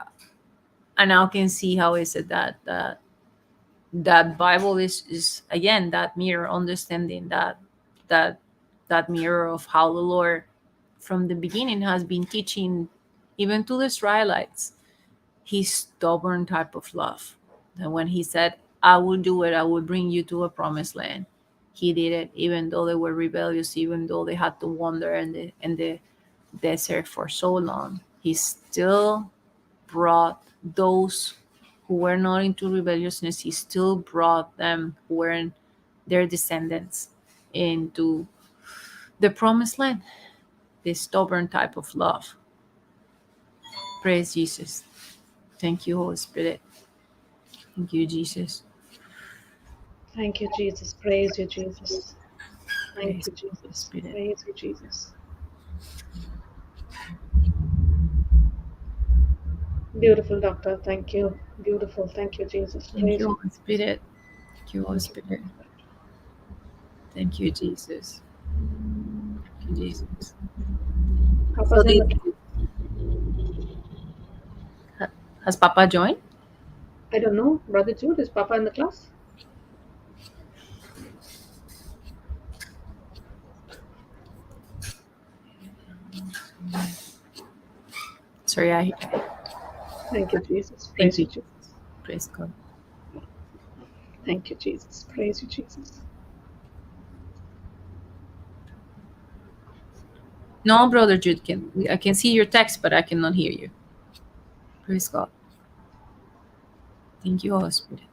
I now can see how is it that Bible is again that mirror, understanding that that mirror of how the Lord from the beginning has been teaching even to the Israelites his stubborn type of love. And when he said, I will do it, I will bring you to a promised land, he did it, even though they were rebellious, even though they had to wander in the desert for so long. He still brought those who were not into rebelliousness, he still brought them who were in their descendants into the promised land, this stubborn type of love. Praise Jesus. Thank you, Holy Spirit. Thank you, Jesus. Thank you, Jesus. Praise you, Jesus. Thank Praise you, the Holy Jesus. Spirit. Praise you, Jesus. Beautiful, doctor. Thank you. Beautiful. Thank you, Jesus. Thank Praise you, you. Holy Spirit. Thank you, Holy Thank you. Spirit. Thank you, Jesus. Thank you, Jesus. So Papa's in the did class. has Papa joined? I don't know. Brother Jude, is Papa in the class? Sorry, I Thank you, Jesus. thank Praise you. you, Jesus. Praise God. Thank you, Jesus. Praise you, Jesus. No, brother Jude, I can see your text, but I cannot hear you. Praise God. Thank you, Holy Spirit.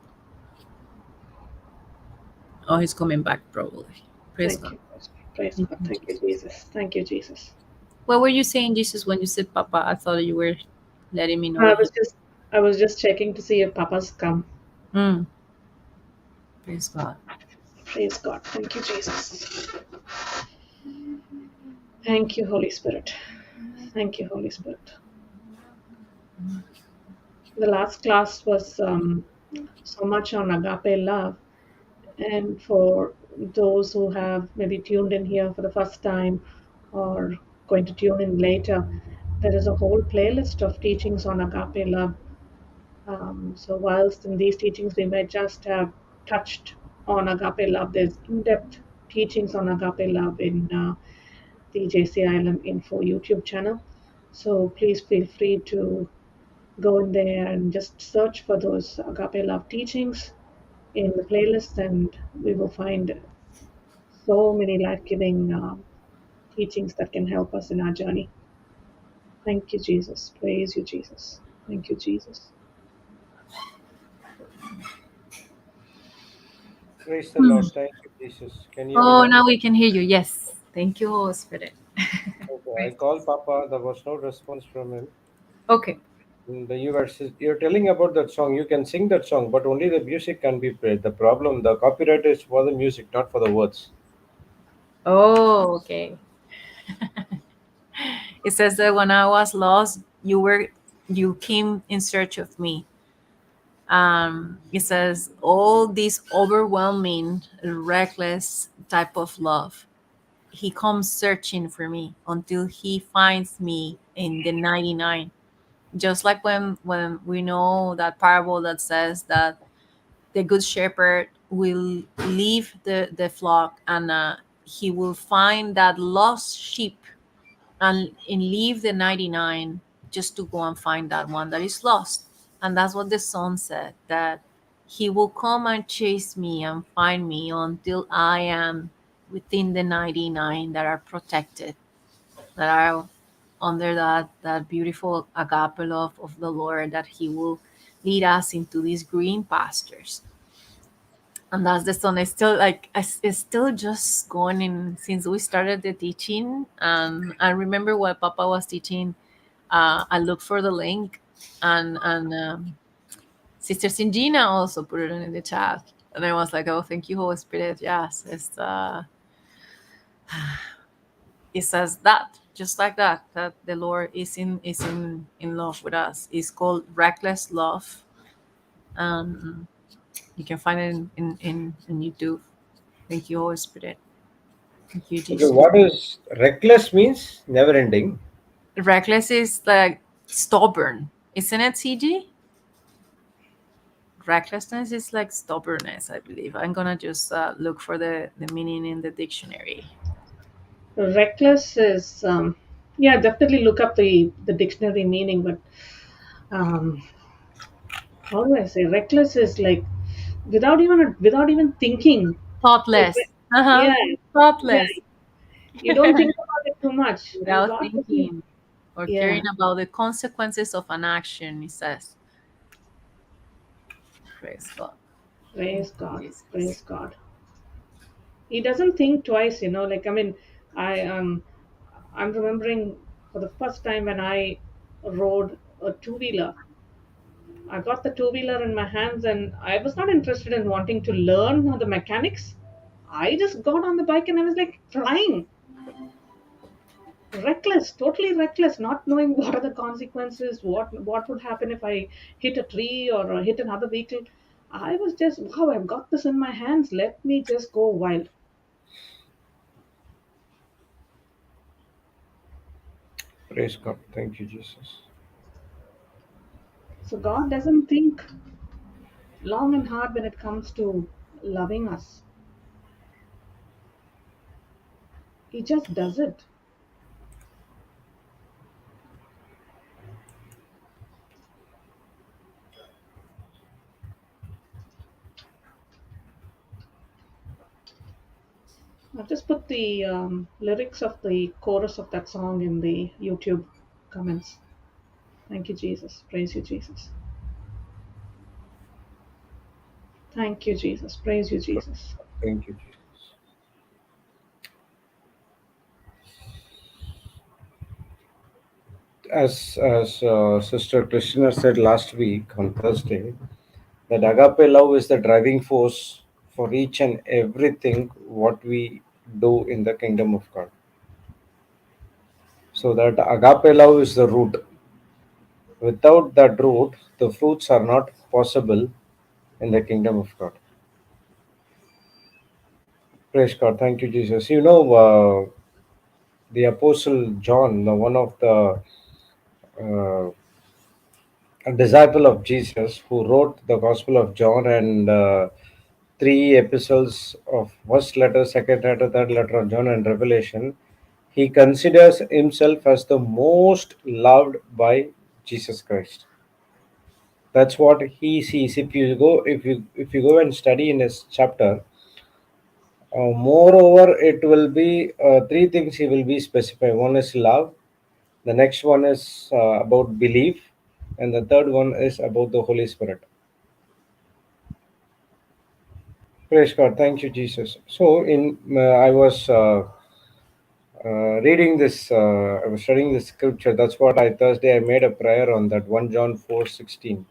Oh, he's coming back probably. Praise Thank God. you. Praise Thank God. you, Thank you, Jesus. Jesus. Thank you, Jesus. What were you saying, Jesus, when you said Papa? I thought you were letting me know I that was he. just I was just checking to see if Papa's come. Mm, praise God. Praise God. Thank you, Jesus. Thank you, Holy Spirit. Thank you, Holy Spirit. The last class was so much on agape love. And for those who have maybe tuned in here for the first time or going to tune in later, there is a whole playlist of teachings on agape love. So, whilst in these teachings we may just have touched on agape love, there's in depth teachings on agape love in the JCILM Info YouTube channel. So, please feel free to go in there and just search for those agape love teachings in the playlist, and we will find so many life giving teachings that can help us in our journey. Thank you, Jesus. Praise you, Jesus. Thank you, Jesus. Praise the Hmm. Lord. Thank you, Jesus. Can you hear me Oh, now? now we can hear you. Yes. Thank you, Holy Spirit. Okay, I Praise called Papa. There was no response from him. God. Okay. You're telling about that song. You can sing that song, but only the music can be played. The problem, the copyright is for the music, not for the words. Oh, okay. It says that when I was lost, you came in search of me. It says all this overwhelming, reckless type of love. He comes searching for me until he finds me in the 99. Just like when we know that parable that says that the good shepherd will leave the flock, and he will find that lost sheep, and leave the 99 just to go and find that one that is lost. And that's what the son said, that he will come and chase me and find me until I am within the 99 that are protected, that are under that beautiful agape love of the Lord, that he will lead us into these green pastures. And that's the song. I still like. It's still just going in since we started the teaching. I remember what Papa was teaching. I looked for the link, and Sister Singina also put it in the chat, and I was like, "Oh, thank you, Holy Spirit." Yes, it says that just like that, that the Lord is in love with us. It's called reckless love. Um, you can find it in YouTube. Thank you, Holy Spirit. Thank you, Okay, Jesus. what is reckless means? Never ending. Reckless is like stubborn, isn't it, CG? Recklessness is like stubbornness, I believe. I'm gonna just look for the meaning in the dictionary. Reckless is, yeah, definitely look up the dictionary meaning, but um, how do I say? Reckless is like without even thinking. Like, Thoughtless. Uh-huh. yeah, yeah, Thoughtless. you don't think about it too much, and Without God doesn't. thinking or caring Yeah, about the consequences of an action, it says. Praise God. Thank praise you, God, Jesus. praise God. He doesn't think twice, you know. Like, I mean, I'm remembering for the first time when I rode a two wheeler. I got the two wheeler in my hands, and I was not interested in wanting to learn the mechanics. I just got on the bike and I was like flying, reckless, totally reckless, not knowing what are the consequences, what would happen if I hit a tree or hit another vehicle. I was just, wow, I've got this in my hands. Let me just go wild. Praise God. Thank you, Jesus. So God doesn't think long and hard when it comes to loving us. He just does it. I've just put the lyrics of the chorus of that song in the YouTube comments. Thank you, Jesus. Praise you, Jesus. Thank you, Jesus. Praise you, Jesus. Thank you, Jesus. As Sister Krishna said last week on Thursday, that agape love is the driving force for each and everything what we do in the kingdom of God. So that agape love is the root. Without that root, the fruits are not possible in the kingdom of God. Praise God. Thank you, Jesus. The Apostle John, one of the uh, a disciple of Jesus who wrote the Gospel of John and three epistles of first letter, second letter, third letter of John and Revelation, he considers himself as the most loved by Jesus Christ. That's what he sees. If you go and study in his chapter, moreover, it will be three things he will be specifying. One is love, the next one is about belief, and the third one is about the Holy Spirit. Praise God. Thank you, Jesus. So, I was reading this, I was studying this scripture. That's what I Thursday I made a prayer on that 1 John 4:16.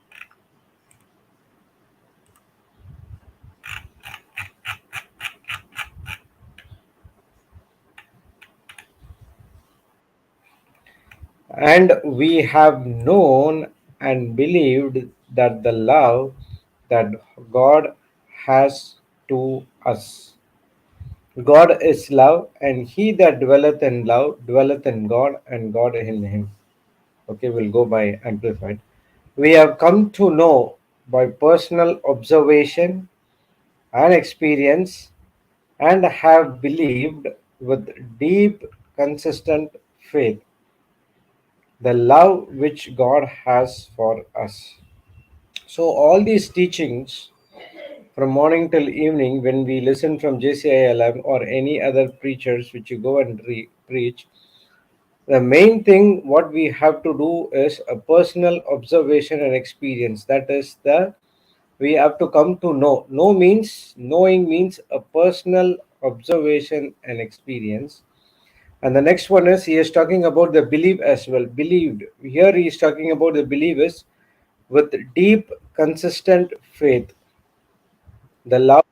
And we have known and believed that the love that God has to us. God is love, and he that dwelleth in love dwelleth in God, and God in him. Okay, we'll go by amplified. We have come to know by personal observation and experience, and have believed with deep, consistent faith the love which God has for us. So, all these teachings from morning till evening, when we listen from JCILM or any other preachers which you go and preach, the main thing what we have to do is a personal observation and experience. That is the we have to come to know. Know means knowing means a personal observation and experience. And the next one is he is talking about the belief as well. Believed. Here he is talking about the believers with deep, consistent faith. The love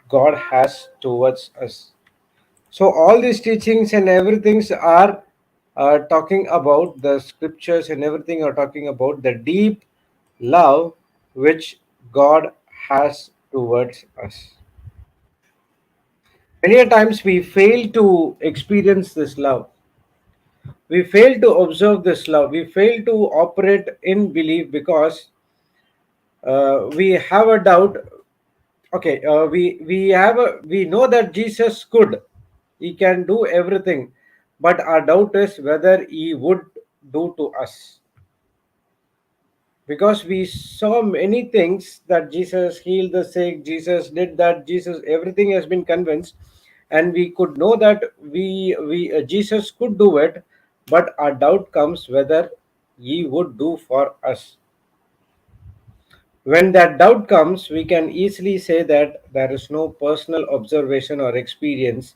God has towards us. So all these teachings and everything are talking about the scriptures and everything are talking about the deep love which God has towards us. Many a times we fail to experience this love. We fail to observe this love. We fail to operate in belief because we have a doubt. Okay, we know that Jesus could, he can do everything, but our doubt is whether he would do to us, because we saw many things that Jesus healed the sick, Jesus did that, Jesus everything has been convinced, and we could know that we Jesus could do it, but our doubt comes whether he would do for us. When that doubt comes, we can easily say that there is no personal observation or experience,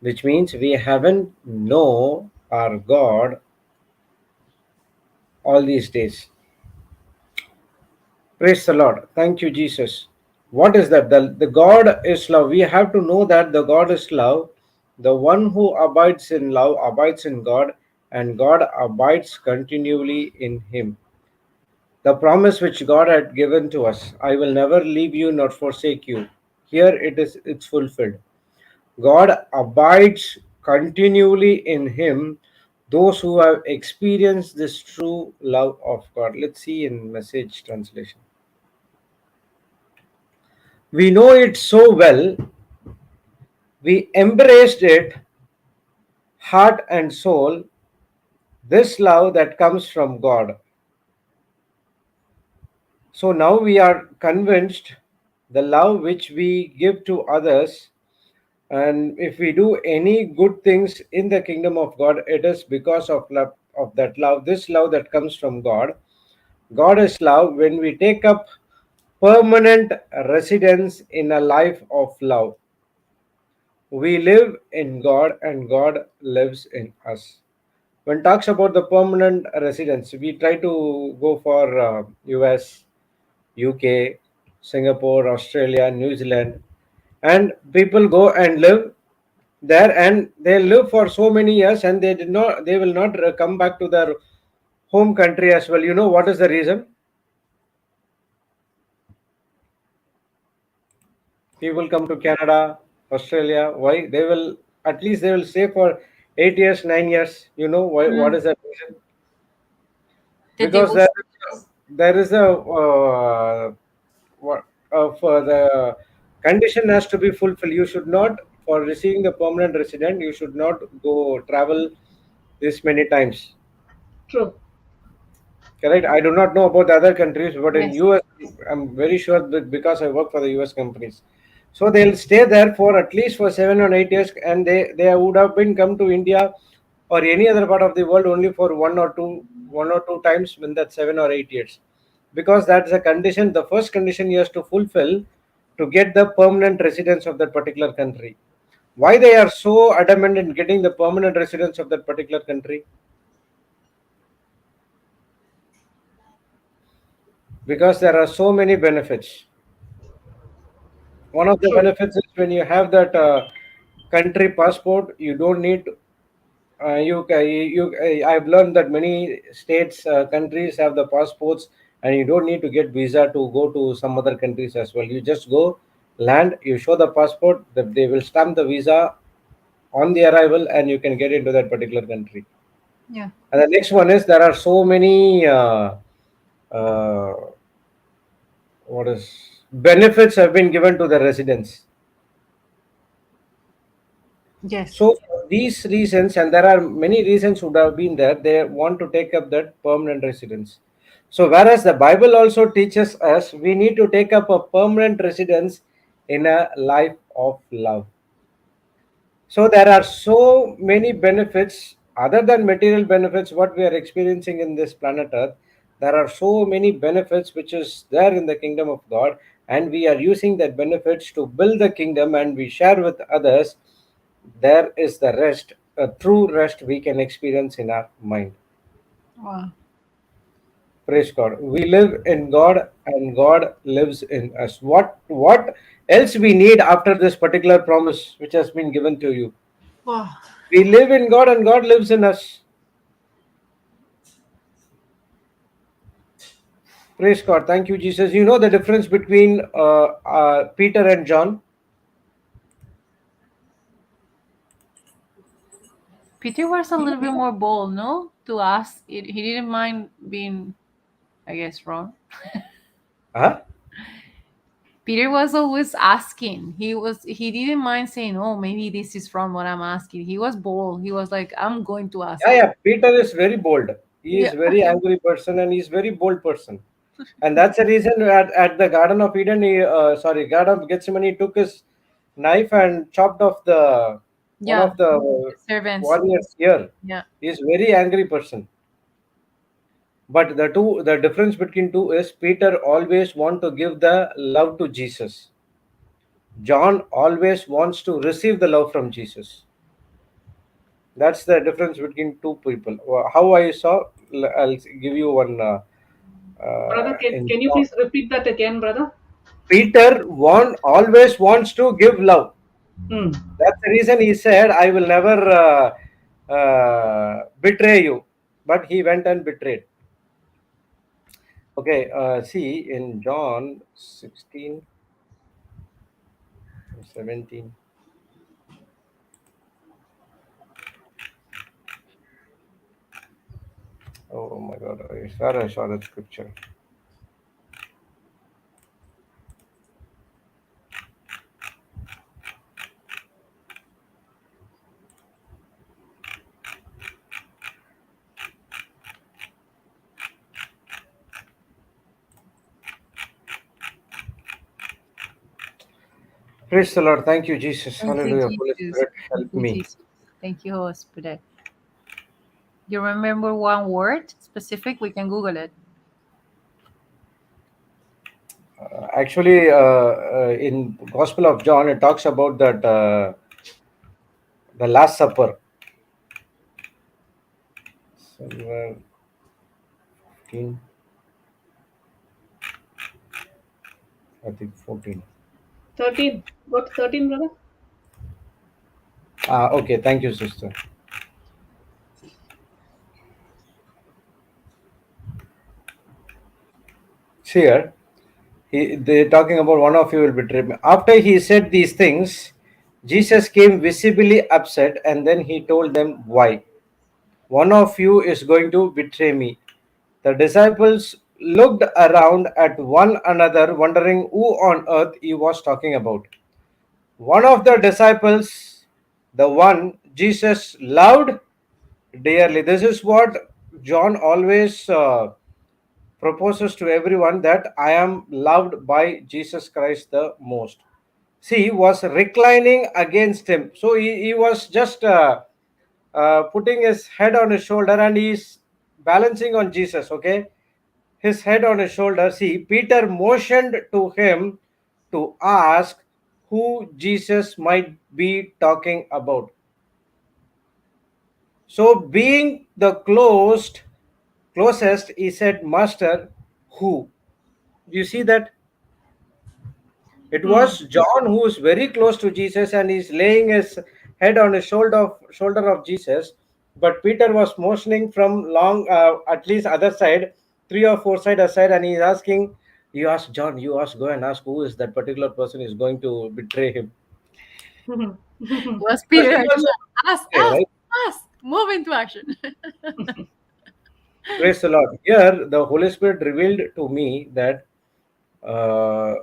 which means we haven't know our God all these days. Praise the Lord. Thank you, Jesus. What is that? The God is love. We have to know that the God is love. The one who abides in love abides in God, and God abides continually in him. The promise which God had given to us, I will never leave you nor forsake you. Here it's fulfilled. God abides continually in him, those who have experienced this true love of God. Let's see in message translation. We know it so well, we embraced it heart and soul, this love that comes from God. So now we are convinced the love which we give to others, and if we do any good things in the kingdom of God, it is because of love, of that love, this love that comes from God. God is love. When we take up permanent residence in a life of love, we live in God and God lives in us. When talks about the permanent residence, we try to go for US, UK, Singapore, Australia, New Zealand, and people go and live there, and they live for so many years, and they will not come back to their home country as well. You know what is the reason? People come to Canada, Australia. Why? They will, at least they will stay for 8 years, 9 years. You know why? What Mm. is that reason? That they Because will. there is a what for the condition has to be fulfilled. You should not, for receiving the permanent resident, you should not go travel this many times. True. Correct. I do not know about the other countries, but in Yes. US, I'm very sure that because I work for the US companies. So they'll stay there for at least for 7 or 8 years, and they would have been come to India or any other part of the world only for one or two times in that 7 or 8 years, because that's a condition. The first condition he has to fulfill to get the permanent residence of that particular country. Why they are so adamant in getting the permanent residence of that particular country? Because there are so many benefits. One of the True. benefits is when you have that country passport, you don't need I've learned that many states, countries have the passports, and you don't need to get visa to go to some other countries as well. You just go, land, you show the passport, that they will stamp the visa on the arrival, and you can get into that particular country. Yeah. And the next one is, there are so many uh, what is benefits have been given to the residents. Yes. So for these reasons, and there are many reasons would have been there, they want to take up that permanent residence. So whereas the Bible also teaches us we need to take up a permanent residence in a life of love. So there are so many benefits other than material benefits what we are experiencing in this planet Earth. There are so many benefits which is there in the kingdom of God, and we are using that benefits to build the kingdom, and we share with others. There is the rest, a true rest we can experience in our mind. Wow. Praise God. We live in God and God lives in us. What else we need after this particular promise which has been given to you? Wow. We live in God and God lives in us. Praise God. Thank you, Jesus. You know the difference between Peter and John? Peter was a little bit more bold, no? To ask. He didn't mind being, I guess, wrong. Huh? Peter was always asking. He didn't mind saying, "Oh, maybe this is from what I'm asking." He was bold. He was like, "I'm going to ask." Yeah, yeah. Peter is very bold. He is Yeah. very angry person and he's very bold person. And that's the reason at the Garden of Eden, Garden of Gethsemane, he took his knife and chopped off the one Yeah. of the The servants. warrior's ear. Yeah. He is very angry person. But the difference between two is Peter always want to give the love to Jesus. John always wants to receive the love from Jesus. That's the difference between two people. How I saw, I'll give you one. Brother, In can you John. please repeat that again, brother? Peter always wants to give love. Hmm. That's the reason he said, "I will never betray you." But he went and betrayed. Okay, see in John 16, 17. Oh my God, I swear I saw that scripture. Praise the Lord. Thank you, Jesus. Thank you, Hallelujah. Holy Jesus. Spirit, Thank help you, me. Jesus. Thank you, Holy Spirit. You remember one word specific? We can Google it. Actually, in Gospel of John, it talks about that the Last Supper. Somewhere 15, I think 14. 13. Go to 13, brother. Okay, thank you, sister. See here, they're talking about one of you will betray me. After he said these things, Jesus came visibly upset, and then he told them why. One of you is going to betray me. The disciples looked around at one another, wondering who on earth he was talking about. One of the disciples, the one Jesus loved dearly. This is what John always proposes to everyone, that I am loved by Jesus Christ the most. See, was reclining against him. So he was just putting his head on his shoulder, and he's balancing on Jesus, okay? His head on his shoulder. See, Peter motioned to him to ask, who Jesus might be talking about. So, being the closest, he said, Master, who? You see that? It Hmm. was John who is very close to Jesus and he's laying his head on his shoulder of Jesus. But Peter was motioning from long, at least other side, three or four side aside, and he's asking, you ask John, you ask, go and ask who is that particular person is going to betray him. Was Because Peter he was ask, okay, ask, right? ask, move into action. Praise the Lord. Here, the Holy Spirit revealed to me that uh,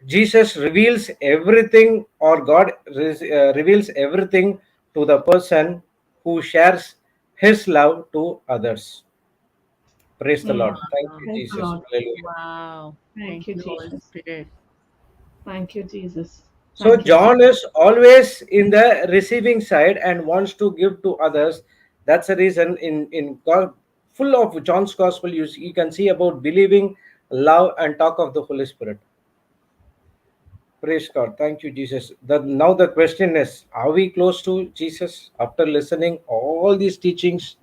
Jesus reveals everything, or God reveals everything to the person who shares his love to others. Praise the Hmm. Lord. Thank you, Thank the Jesus. Lord. Hallelujah. Wow. Thank Thank you, you, Holy Jesus. Spirit. Thank you, Jesus. So, Thank you, Jesus. John is always in the receiving side and wants to give to others. That's the reason in God, full of John's gospel, you can see about believing, love, and talk of the Holy Spirit. Praise God. Thank you, Jesus. Now the question is, are we close to Jesus after listening all these teachings,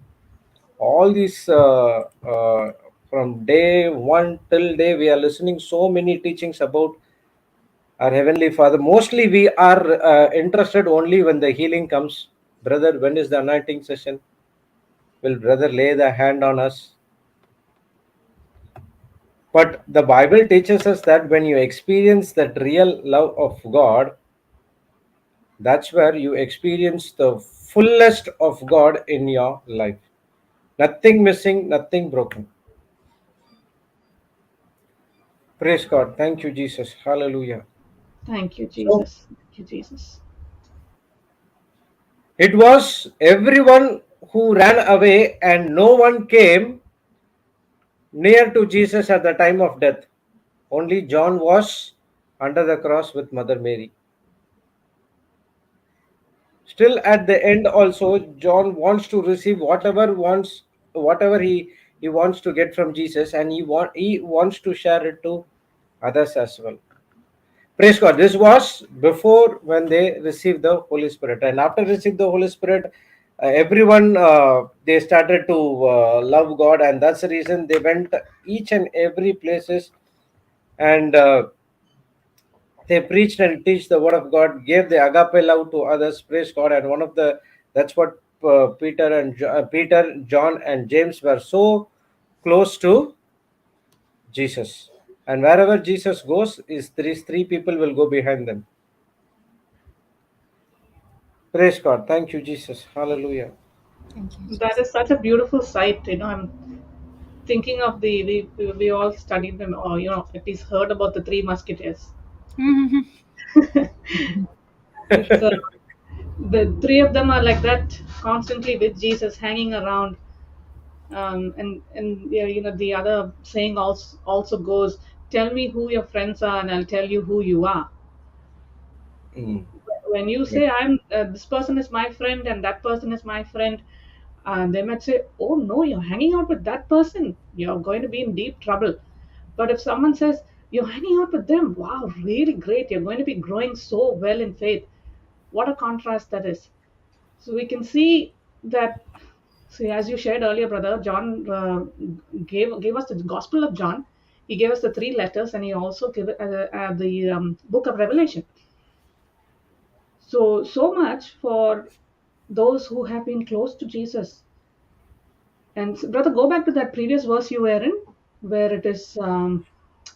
all these from day one till day we are listening so many teachings about our Heavenly Father. Mostly we are interested only when the healing comes. Brother, when is the anointing session? Will brother lay the hand on us? But the Bible teaches us that when you experience that real love of God, that's where you experience the fullest of God in your life. Nothing missing, nothing broken. Praise God. Thank you, Jesus. Hallelujah. Thank you, So Jesus. Thank you, Jesus. it was everyone who ran away, and no one came near to Jesus at the time of death. Only John was under the cross with Mother Mary. Still at the end also, John wants to receive whatever he wants to get from Jesus, and he wants to share it to others as well. Praise God. This was before when they received the Holy Spirit, and after received the Holy Spirit, everyone they started to love God, and that's the reason they went each and every places, and they preached and teach the word of God, gave the agape love to others. Praise God. And one of the that's what Peter, John, and James were so close to Jesus. And wherever Jesus goes, is these three people will go behind them. Praise God. Thank you, Jesus. Hallelujah. Thank you, That Jesus. is such a beautiful sight. I'm thinking of we all studied them, or at least heard about the Three Musketeers. It's the three of them are like that, constantly with Jesus, hanging around. And yeah, the other saying also goes, "Tell me who your friends are, and I'll tell you who you are." Mm. When you say I'm this person is my friend and that person is my friend, they might say, "Oh no, you're hanging out with that person, you're going to be in deep trouble." But if someone says you're hanging out with them, wow, really great, you're going to be growing so well in faith. What a contrast that is. So we can see that. See, as you shared earlier, brother, John gave us the Gospel of John. He gave us the three letters, and he also gave the book of Revelation. So much for those who have been close to Jesus. And brother, go back to that previous verse you were in, where it is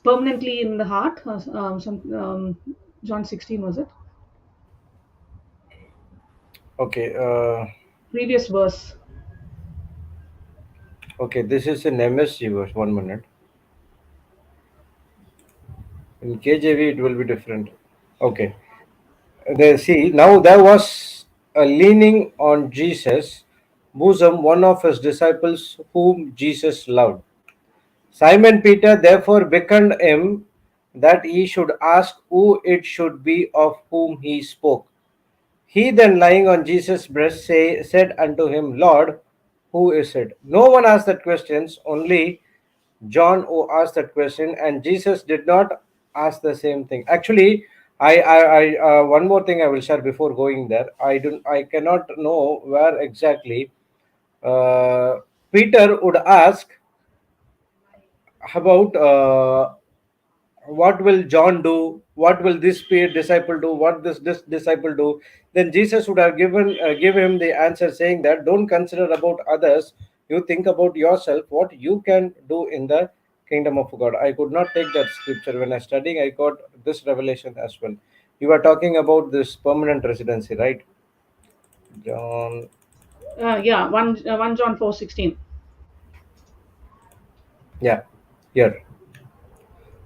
permanently in the heart. John 16 was it? Okay. Previous verse. Okay. This is an MSG verse. 1 minute. In KJV, it will be different. Okay. See, now there was a leaning on Jesus' bosom, one of his disciples whom Jesus loved. Simon Peter therefore beckoned him that he should ask who it should be of whom he spoke. He then, lying on Jesus' breast, said unto him, Lord, who is it? No one asked that questions, only John who asked that question, and Jesus did not ask the same thing. Actually, one more thing I will share before going there. I cannot know where exactly uh, Peter would ask about what will John do, what will this disciple do, what this disciple do. Then Jesus would have give him the answer saying that don't consider about others, you think about yourself, what you can do in the kingdom of God. I could not take that scripture when I studying. I got this revelation as well. You were talking about this permanent residency, right? John. Yeah, 1 John 4:16. Yeah, here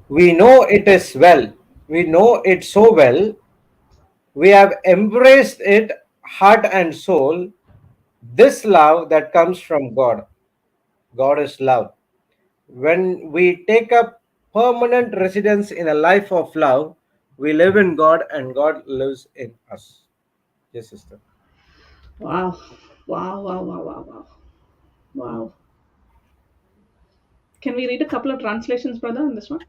we know it is well, we know it so well, we have embraced it heart and soul. This love that comes from God. God is love. When we take up permanent residence in a life of love, we live in God and God lives in us. Yes, sister. Wow, wow, wow, wow, wow, wow, wow. Can we read a couple of translations, brother, in this one?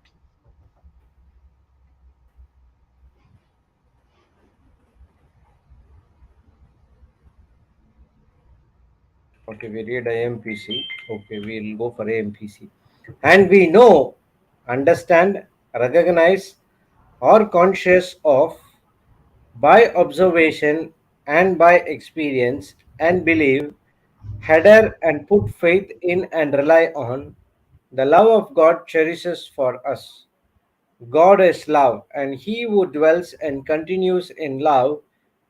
Okay, we read AMPC. Okay, we'll go for AMPC. And we know, understand, recognize, or conscious of by observation and by experience and believe, header and put faith in and rely on the love of God cherishes for us. God is love, and he who dwells and continues in love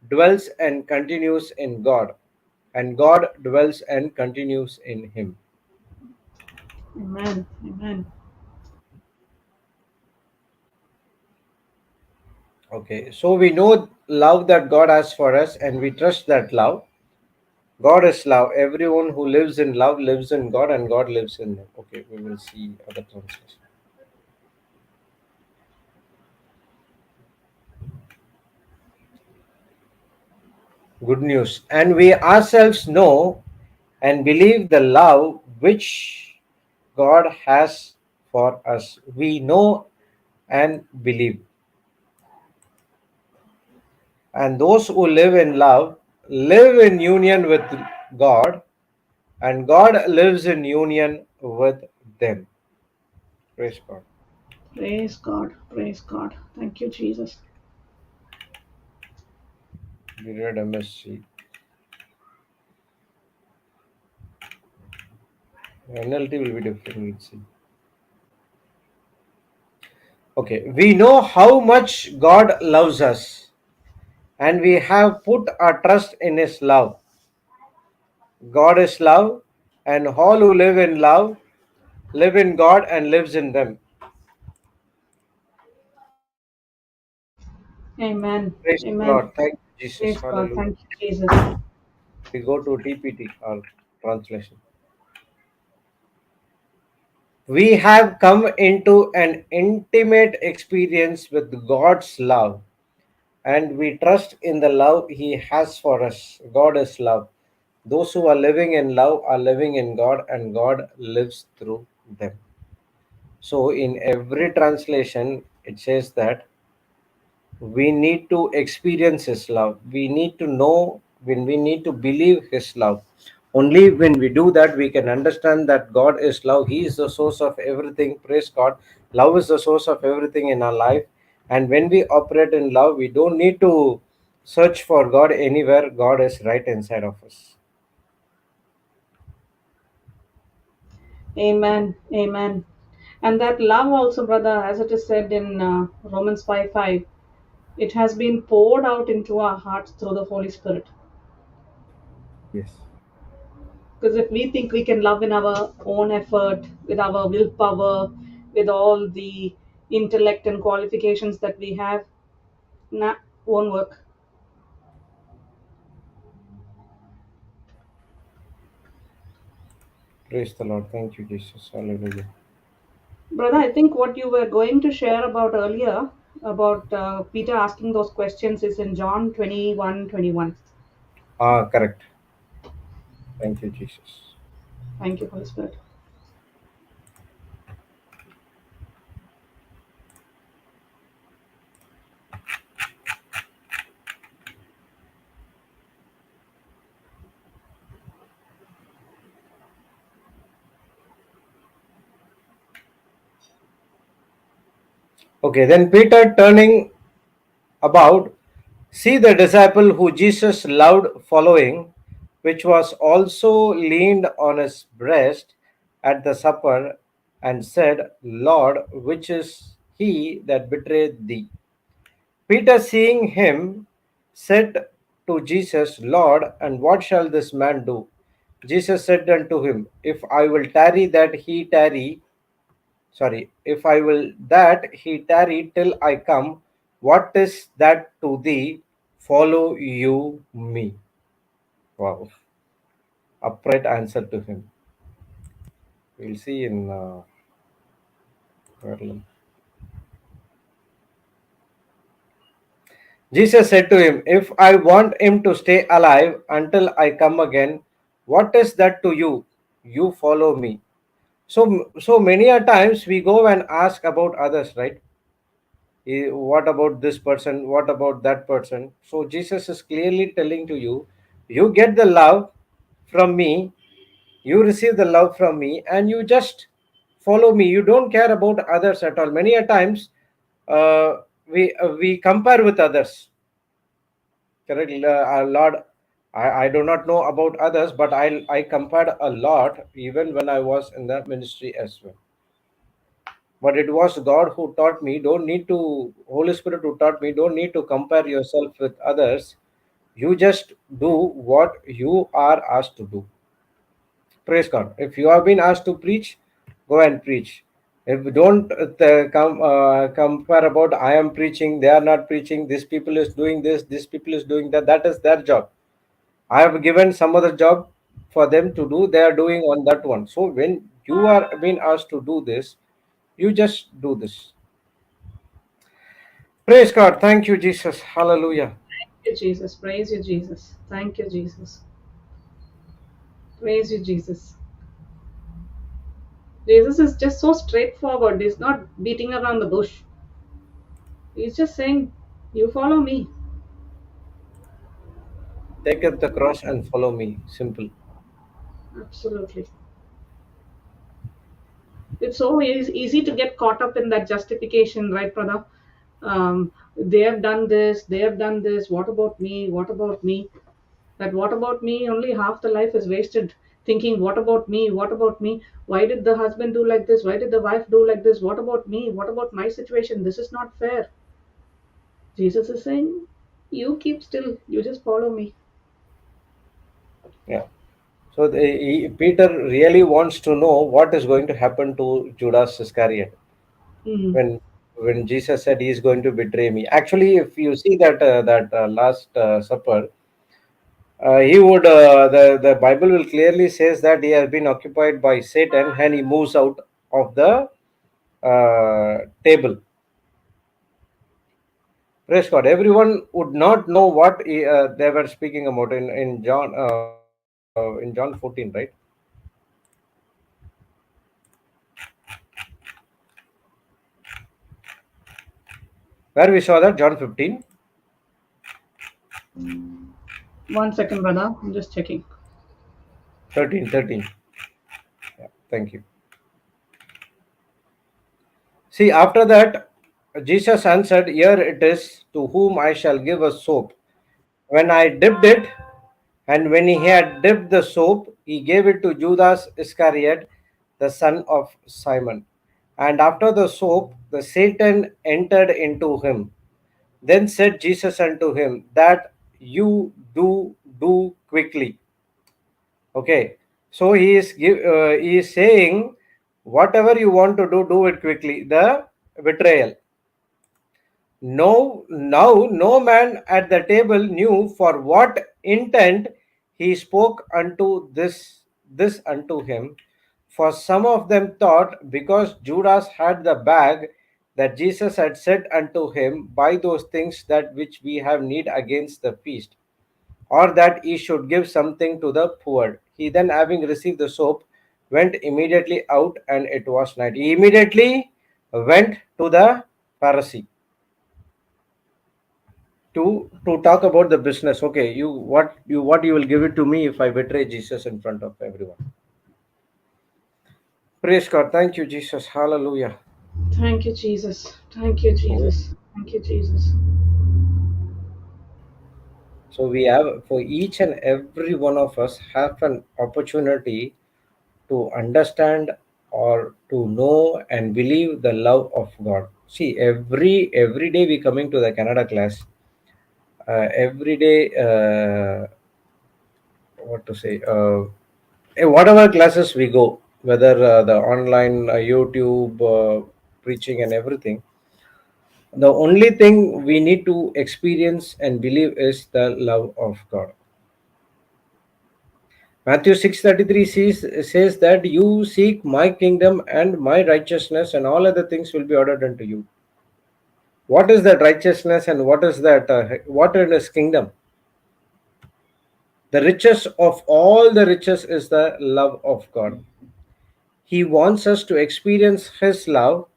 dwells and continues in God, and God dwells and continues in him. Amen. Amen. Okay, so we know love that God has for us, and we trust that love. God is love. Everyone who lives in love lives in God, and God lives in them. Okay, we will see other translation. Good news. And we ourselves know and believe the love which God has for us. We know and believe. And those who live in love live in union with God, and God lives in union with them. Praise God. Praise God. Praise God. Thank you, Jesus. We read MSC. NLT will be different. Let's see. Okay, we know how much God loves us, and we have put our trust in His love. God is love, and all who live in love live in God and lives in them. Amen. Praise the Amen. Lord. Thank you, Jesus. Praise God. Hallelujah. Thank you, Jesus. We go to TPT, our translation. We have come into an intimate experience with God's love, and we trust in the love He has for us. God is love. Those who are living in love are living in God, and God lives through them. So, in every translation, it says that we need to experience His love. We need to know, when we need to believe His love. Only when we do that, we can understand that God is love. He is the source of everything. Praise God. Love is the source of everything in our life. And when we operate in love, we don't need to search for God anywhere. God is right inside of us. Amen. Amen. And that love also, brother, as it is said in Romans 5:5, it has been poured out into our hearts through the Holy Spirit. Yes. Because if we think we can love in our own effort, with our willpower, with all the intellect and qualifications that we have, nah, won't work. Praise the Lord. Thank you, Jesus. Hallelujah. Brother, I think what you were going to share about earlier, about Peter asking those questions, is in John 21:21. Ah, correct. Thank you, Jesus. Thank you, Holy Spirit. Okay, then Peter turning about, see the disciple who Jesus loved following, which was also leaned on his breast at the supper, and said, Lord, which is he that betrayed thee? Peter, seeing him, said to Jesus, Lord, and what shall this man do? Jesus said unto him, If I will tarry that he tarry, if I will that he tarry till I come, what is that to thee? Follow you me. Wow. Upright answer to him. We'll see in Ireland. Jesus said to him, If I want him to stay alive until I come again, what is that to you? You follow me. So many a times we go and ask about others, right? What about this person? What about that person? So Jesus is clearly telling to you, you get the love from me, you receive the love from me, and you just follow me. You don't care about others at all. Many a times we compare with others. Correct, Lord. I do not know about others, but I compared a lot even when I was in the ministry as well. But it was God who taught me, don't need to, Holy Spirit who taught me, don't need to compare yourself with others. You just do what you are asked to do. Praise God. If you have been asked to preach, go and preach. If you don't compare about I am preaching, they are not preaching, this people is doing this people is doing that, that is their job. I have given some other job for them to do, they are doing on that one. So when you are being asked to do this, you just do this. Praise God. Thank you, Jesus. Hallelujah. Thank you, Jesus. Praise you, Jesus. Thank you, Jesus. Praise you, Jesus. Jesus is just so straightforward. He's not beating around the bush. He's just saying, You follow me. Take up the cross and follow me. Simple. Absolutely. It's so easy to get caught up in that justification, right, brother? They have done this, they have done this. What about me? What about me? That what about me? Only half the life is wasted thinking, What about me? What about me? Why did the husband do like this? Why did the wife do like this? What about me? What about my situation? This is not fair. Jesus is saying, You keep still, you just follow me. Yeah. So Peter really wants to know what is going to happen to Judas Iscariot Mm. when Jesus said he is going to betray me. Actually, if you see that last supper, he would the Bible will clearly says that he has been occupied by Satan and he moves out of the table. Praise God. Everyone would not know what they were speaking about in John 14, right? Where we saw that John 15, 1 second, brother. I'm just checking. 13, 13. Yeah, thank you. See, after that, Jesus answered, Here it is, to whom I shall give a soap. When I dipped it, and when he had dipped the soap, he gave it to Judas Iscariot, the son of Simon. And after the soap, the Satan entered into him. Then said Jesus unto him, That you do quickly. Okay, so he is saying, whatever you want to do, do it quickly. The betrayal. No, now no man at the table knew for what intent he spoke unto this unto him. For some of them thought, because Judas had the bag, that Jesus had said unto him, Buy those things that which we have need against the feast, or that he should give something to the poor. He then, having received the soap, went immediately out, and it was night. He immediately went to the Pharisee to talk about the business. Okay, you will give it to me if I betray Jesus in front of everyone. Praise God. Thank you, Jesus. Hallelujah. Thank you, Jesus. Thank you, Jesus. Thank you, Jesus. So we have, for each and every one of us, have an opportunity to understand or to know and believe the love of God. See, every day we coming to the Canada class. Every day, what to say? Whatever classes we go, whether the online, YouTube, preaching, and everything, the only thing we need to experience and believe is the love of God. Matthew 6:33 says that you seek my kingdom and my righteousness, and all other things will be ordered unto you. What is that righteousness and what is that? What is kingdom? The richest of all the riches is the love of God. He wants us to experience His love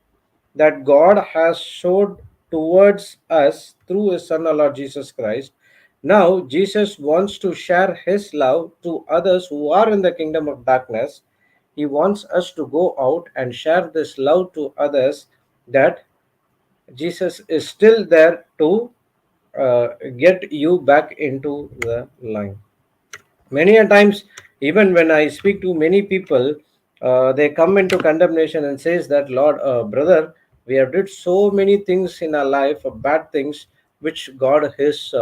that God has showed towards us through His Son, our Lord Jesus Christ. Now, Jesus wants to share His love to others who are in the kingdom of darkness. He wants us to go out and share this love to others, that Jesus is still there to get you back into the line. Many a times, even when I speak to many people, they come into condemnation and says that, Lord, brother, we have did so many things in our life, bad things, which God is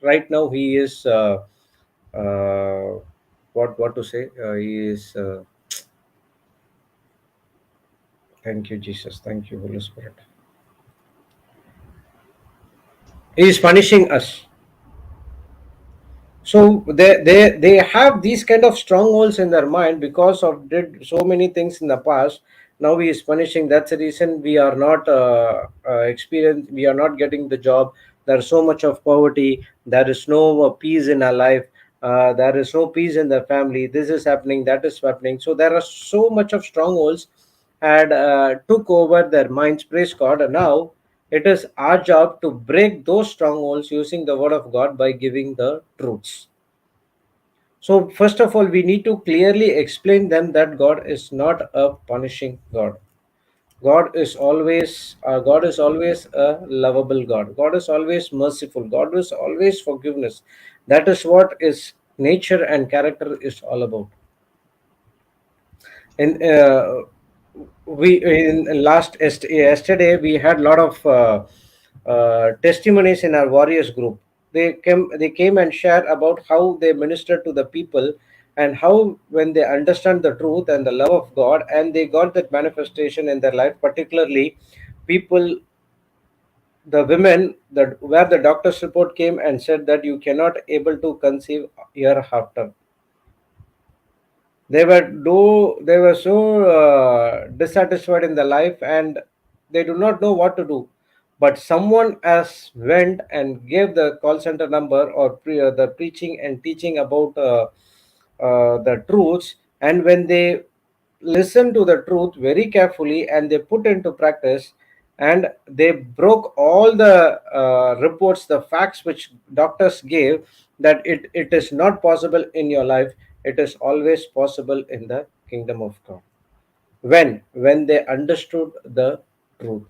right now. He is uh, what to say? He is. Thank you, Jesus. Thank you, Holy Spirit. He is punishing us. So they have these kind of strongholds in their mind because of did so many things in the past. Now he is punishing. That's the reason we are not experience. We are not getting the job. There's so much of poverty. There is no peace in our life. There is no peace in the family. This is happening. That is happening. So there are so much of strongholds had took over their minds. Praise God. And now it is our job to break those strongholds using the word of God by giving the truths. So, first of all, we need to clearly explain them that God is not a punishing God. God is always a lovable God. God is always merciful. God is always forgiveness. That is what his nature and character is all about. In we in yesterday we had a lot of testimonies in our warriors group. They came and share about how they minister to the people, and how when they understand the truth and the love of God, and they got that manifestation in their life, particularly people, the women, that where the doctor's report came and said that you cannot able to conceive year after. They were so dissatisfied in their life, and they do not know what to do. But someone has went and gave the call center number, or the preaching and teaching about the truths. And when they listen to the truth very carefully and they put into practice, and they broke all the reports, the facts which doctors gave, that it is not possible in your life, it is always possible in the kingdom of God. When they understood the truth.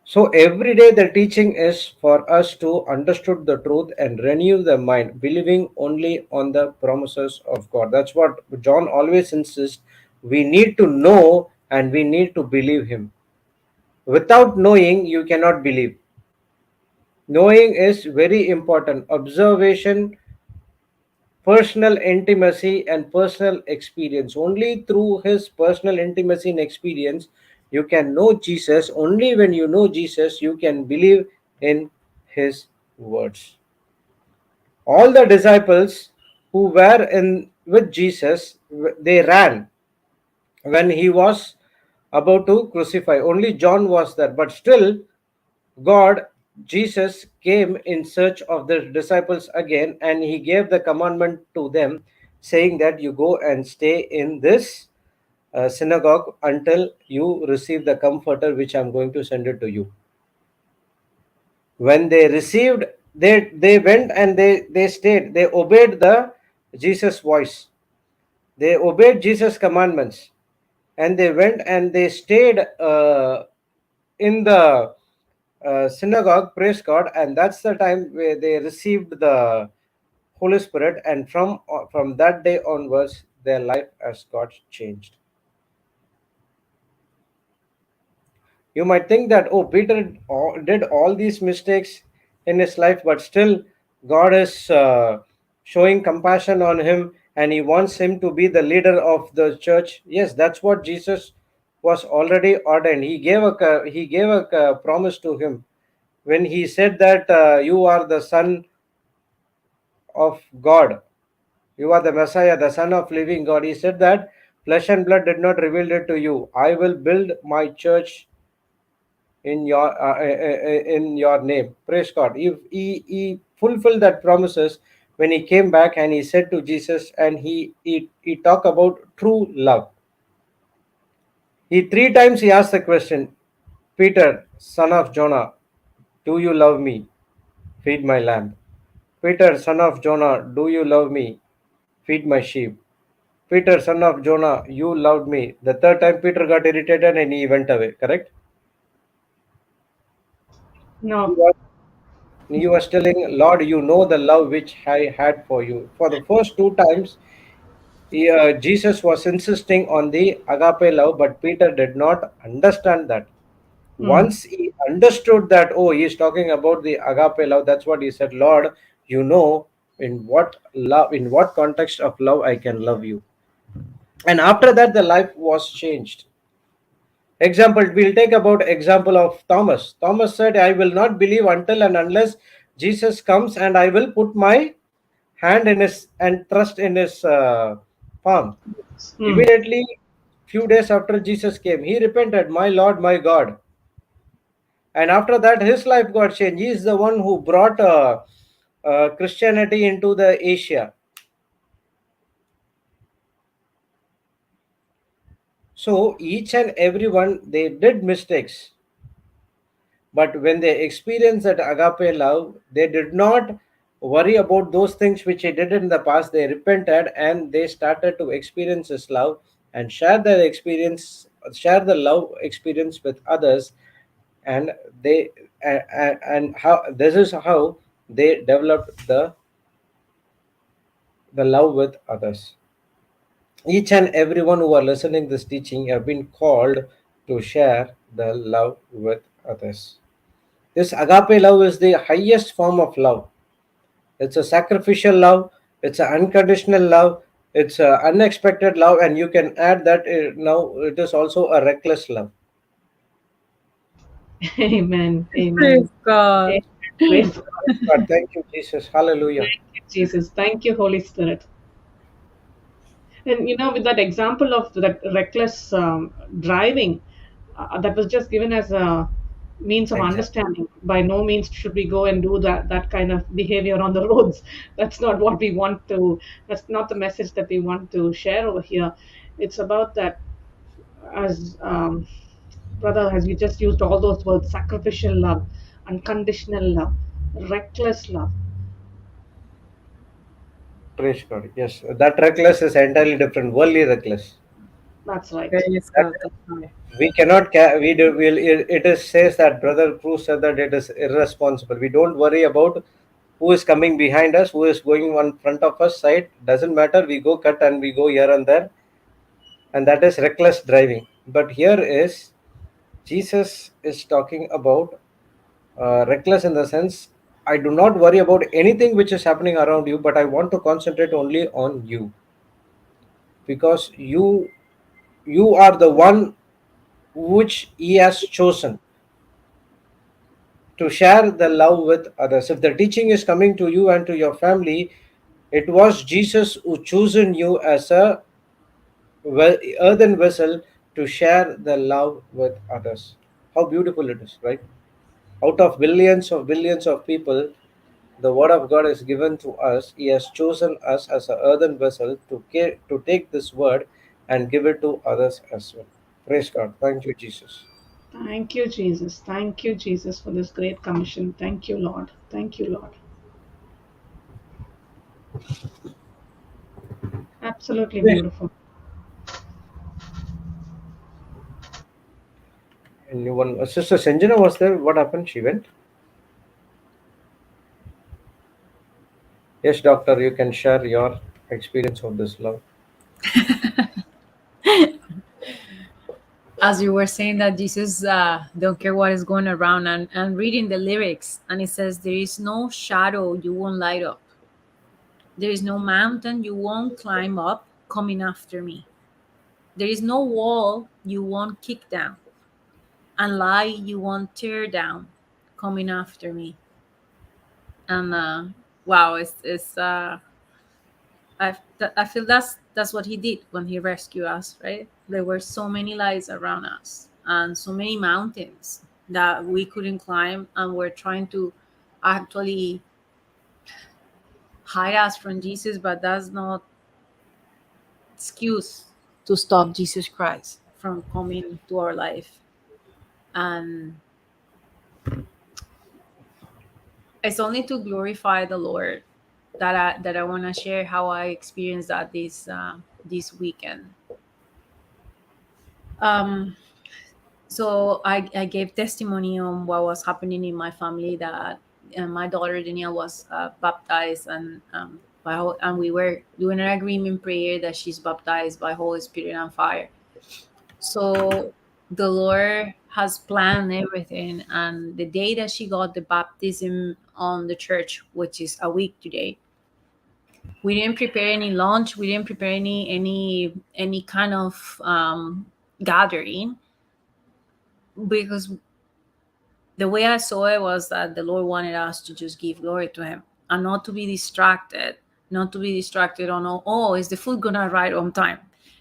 So every day the teaching is for us to understood the truth and renew the mind, believing only on the promises of God. That's what John always insists. We need to know and we need to believe him. Without knowing, you cannot believe. Knowing is very important. Observation, personal intimacy, and personal experience. Only through his personal intimacy and experience you can know Jesus. Only when you know Jesus you can believe in his words. All the disciples who were in with Jesus, they ran when he was about to crucify. Only John was there, but still God, Jesus, came in search of the disciples again, and he gave the commandment to them, saying that you go and stay in this synagogue until you receive the comforter which I'm going to send it to you. When they received, they went and they stayed. They obeyed the Jesus voice. They obeyed Jesus' commandments. and they went and they stayed in the synagogue, praise God, and that's the time where they received the Holy Spirit, and from that day onwards, their life has got changed. You might think that, oh, Peter did all these mistakes in his life, but still God is showing compassion on him, and he wants him to be the leader of the church. Yes, that's what Jesus was already ordained. He gave a promise to him when he said that you are the son of God, you are the Messiah, the Son of living God. He said that flesh and blood did not reveal it to you. I will build my church in your name. Praise God. He fulfilled that promises when he came back and he said to Jesus, and he talked about true love. He three times he asked the question, Peter, son of Jonah, do you love me? Feed my lamb. Peter, son of Jonah, do you love me? Feed my sheep. Peter, son of Jonah, you loved me. The third time Peter got irritated and he went away, correct? He No. was, he was telling, Lord, you know the love which I had for you. For the first two times, Jesus was insisting on the agape love, but Peter did not understand that. Mm. Once he understood that, oh, he's talking about the agape love, that's what he said, Lord, you know in what context of love I can love you. And after that, the life was changed. Example, we'll take about example of Thomas. Thomas said, I will not believe until and unless Jesus comes and I will put my hand in his and thrust in his palm. Mm. Immediately, few days after Jesus came, he repented, my Lord, my God. And after that, his life got changed. He is the one who brought Christianity into the Asia. So each and everyone, they did mistakes. But when they experienced that agape love, they did not worry about those things which they did in the past. They repented and they started to experience this love and share the love experience with others. And and how this is how they developed the love with others. Each and everyone who are listening this teaching have been called to share the love with others. This agape love is the highest form of love. It's a sacrificial love, it's an unconditional love, it's an unexpected love, and you can add that now it is also a reckless love. Amen. Praise Amen. God. Amen. Praise God. God, thank you, Jesus. Hallelujah. Thank you, Jesus. Thank you, Holy Spirit. And with that example of that reckless driving, that was just given as a means of Exactly. understanding. By no means should we go and do that kind of behavior on the roads. That's not what we want to. That's not the message that we want to share over here. It's about that, as brother, as you just used all those words: sacrificial love, unconditional love, reckless love. Praise God. Yes, that reckless is entirely different, worldly reckless. That's right. Praise That God. That's right. we cannot, we do, will, it is says that Brother Cruz said that it is irresponsible. We don't worry about who is coming behind us, who is going on front of us, side, doesn't matter. We go cut and we go here and there, and that is reckless driving. But here is Jesus is talking about reckless in the sense I do not worry about anything which is happening around you, but I want to concentrate only on you because you are the one which He has chosen to share the love with others. If the teaching is coming to you and to your family, it was Jesus who chosen you as a earthen vessel to share the love with others. How beautiful it is, right? Out of billions of people, the word of God is given to us. He has chosen us as an earthen vessel to take this word and give it to others as well. Praise God. Thank you, Jesus. Thank you, Jesus. Thank you, Jesus, for this great commission. Thank you, Lord. Thank you, Lord. Absolutely Yes. beautiful. And you one Sister Sanjana was there. What happened? She went. Yes, doctor, you can share your experience of this love. As you were saying that Jesus don't care what is going around, and reading the lyrics, and it says, there is no shadow you won't light up. There is no mountain you won't climb up coming after me. There is no wall you won't kick down, and lie you won't tear down coming after me. And wow, I feel that's what he did when he rescued us, right? There were so many lies around us and so many mountains that we couldn't climb, and we're trying to actually hide us from Jesus, but that's not excuse to stop Jesus Christ from coming to our life. And it's only to glorify the Lord that I want to share how I experienced that this weekend. Um, so I gave testimony on what was happening in my family, that my daughter Danielle was baptized, and and we were doing an agreement prayer that she's baptized by Holy Spirit and fire. So the Lord has planned everything, and the day that she got the baptism on the church, which is a week today, we didn't prepare any lunch, we didn't prepare any kind of gathering, because the way I saw it was that the Lord wanted us to just give glory to Him and not to be distracted, not to be distracted on, oh, is the food gonna arrive on time?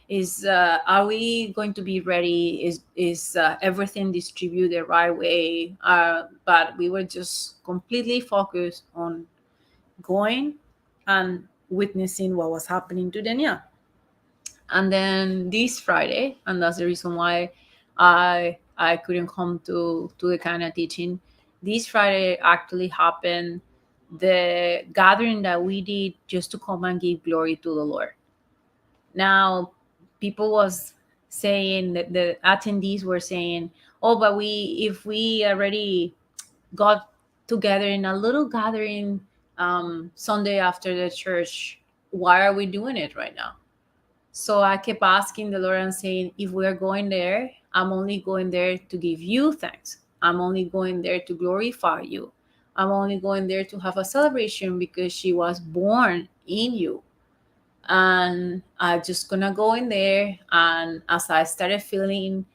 Is are we going to be ready? Is everything distributed the right way? But we were just completely focused on going and witnessing what was happening to Danielle. And then this Friday, and that's the reason why I couldn't come to the kind of teaching. This Friday actually happened the gathering that we did just to come and give glory to the Lord. Now, people was saying that the attendees were saying, "Oh, but we if we already got together in a little gathering Sunday after the church, why are we doing it right now?" So I kept asking the Lord and saying, if we're going there, I'm only going there to give you thanks. I'm only going there to glorify you. I'm only going there to have a celebration because she was born in you. And I just gonna go in there. And as I started feeling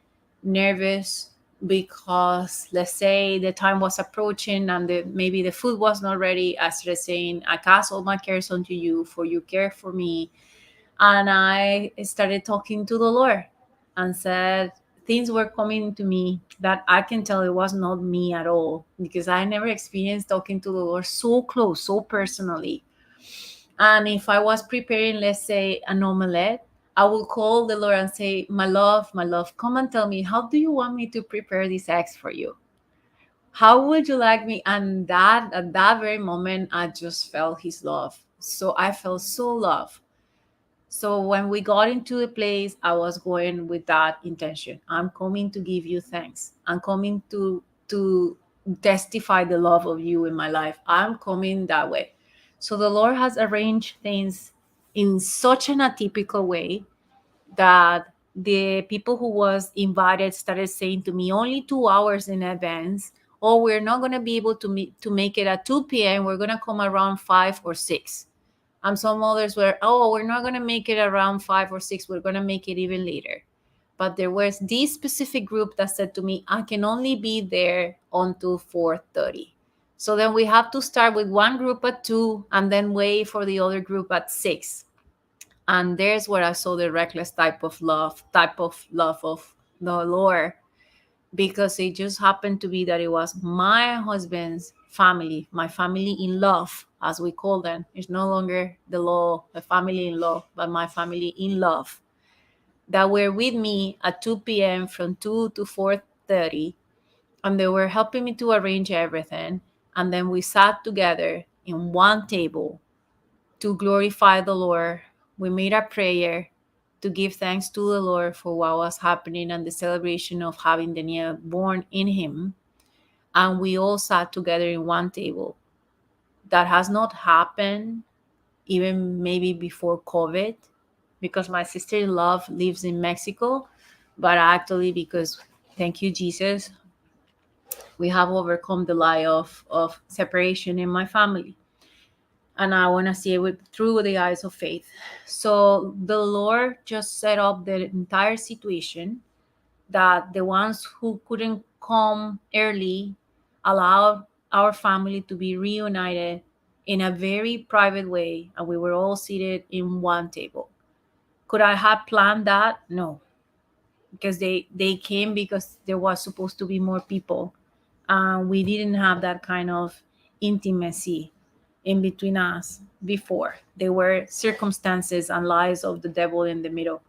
nervous because, let's say, the time was approaching and maybe the food was not ready, I started saying, I cast all my cares onto you, for you care for me. And I started talking to the Lord and said, things were coming to me that I can tell it was not me at all, because I never experienced talking to the Lord so close, so personally. And if I was preparing, let's say, an omelette, I will call the Lord and say, my love, come and tell me, how do you want me to prepare these eggs for you? How would you like me? And that at that very moment, I just felt his love. So I felt so loved. So when we got into the place, I was going with that intention. I'm coming to give you thanks. I'm coming to testify the love of you in my life. I'm coming that way. So the Lord has arranged things in such an atypical way that the people who was invited started saying to me only 2 hours in advance, oh, we're not going to be able to make it at 2 p.m. We're going to come around 5 or 6. And some others were, oh, we're not going to make it around 5 or 6. We're going to make it even later. But there was this specific group that said to me, I can only be there until 4:30. So then we have to start with one group at 2 and then wait for the other group at 6. And there's where I saw the reckless type of love of the Lord, because it just happened to be that it was my husband's family, my family in love, as we call them. It's no longer the family in law, but my family in love, that were with me at 2 p.m. from 2 to 4:30, and they were helping me to arrange everything. And then we sat together in one table to glorify the Lord. We made a prayer to give thanks to the Lord for what was happening and the celebration of having Daniel born in him. And we all sat together in one table. That has not happened even maybe before COVID, because my sister-in-law lives in Mexico, but actually because, thank you, Jesus, we have overcome the lie of separation in my family. And I want to see it through the eyes of faith. So the Lord just set up the entire situation that the ones who couldn't come early allowed our family to be reunited in a very private way, and we were all seated in one table. Could I have planned that? No, because they came because there was supposed to be more people, and we didn't have that kind of intimacy in between us before. There were circumstances and lies of the devil in the middle,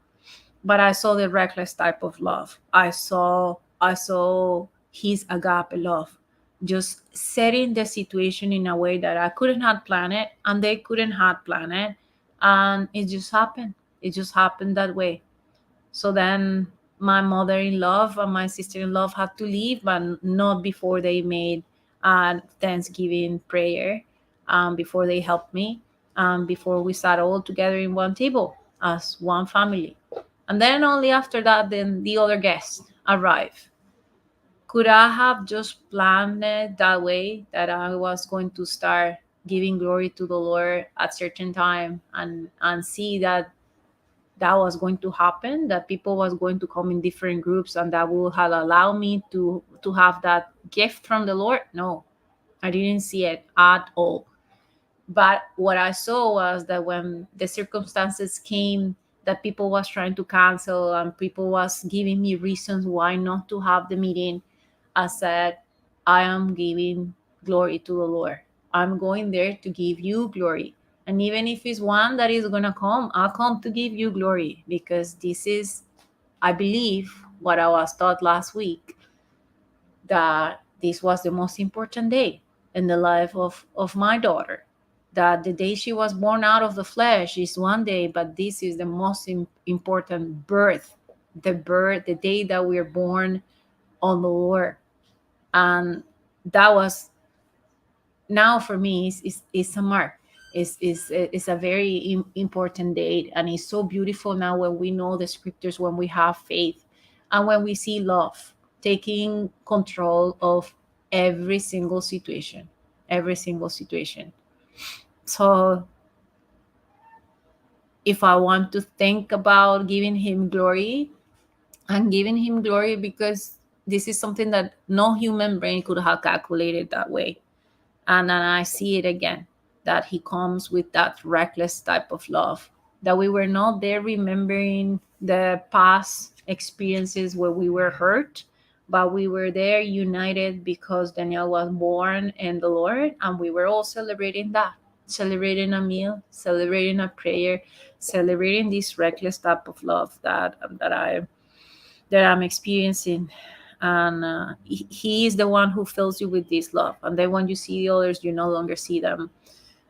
but I saw the reckless type of love. I saw his agape love, just setting the situation in a way that I couldn't have planned it, and they couldn't have planned it, and it just happened. It just happened that way. So then my mother-in-law and my sister-in-law had to leave, but not before they made a Thanksgiving prayer, before they helped me, before we sat all together in one table as one family. And then only after that, then the other guests arrive. Could I have just planned it that way, that I was going to start giving glory to the Lord at certain time, and see that that was going to happen, that people was going to come in different groups, and that will have allowed me to have that gift from the Lord? No, I didn't see it at all. But what I saw was that when the circumstances came, that people was trying to cancel and people was giving me reasons why not to have the meeting, I said, I am giving glory to the Lord. I'm going there to give you glory. And even if it's one that is going to come, I'll come to give you glory, because this is, I believe, what I was taught last week, that this was the most important day in the life of my daughter. That the day she was born out of the flesh is one day, but this is the most important birth, the day that we are born on the Lord. And that was, now for me, is a mark. Is a very important date, and it's so beautiful now when we know the scriptures, when we have faith, and when we see love taking control of every single situation, every single situation. So if I want to think about giving him glory, I'm giving him glory because this is something that no human brain could have calculated that way. And then I see it again, that he comes with that reckless type of love, that we were not there remembering the past experiences where we were hurt, but we were there united because Daniel was born in the Lord, and we were all celebrating that, celebrating a meal, celebrating a prayer, celebrating this reckless type of love that I'm experiencing. And he is the one who fills you with this love. And then when you see the others, you no longer see them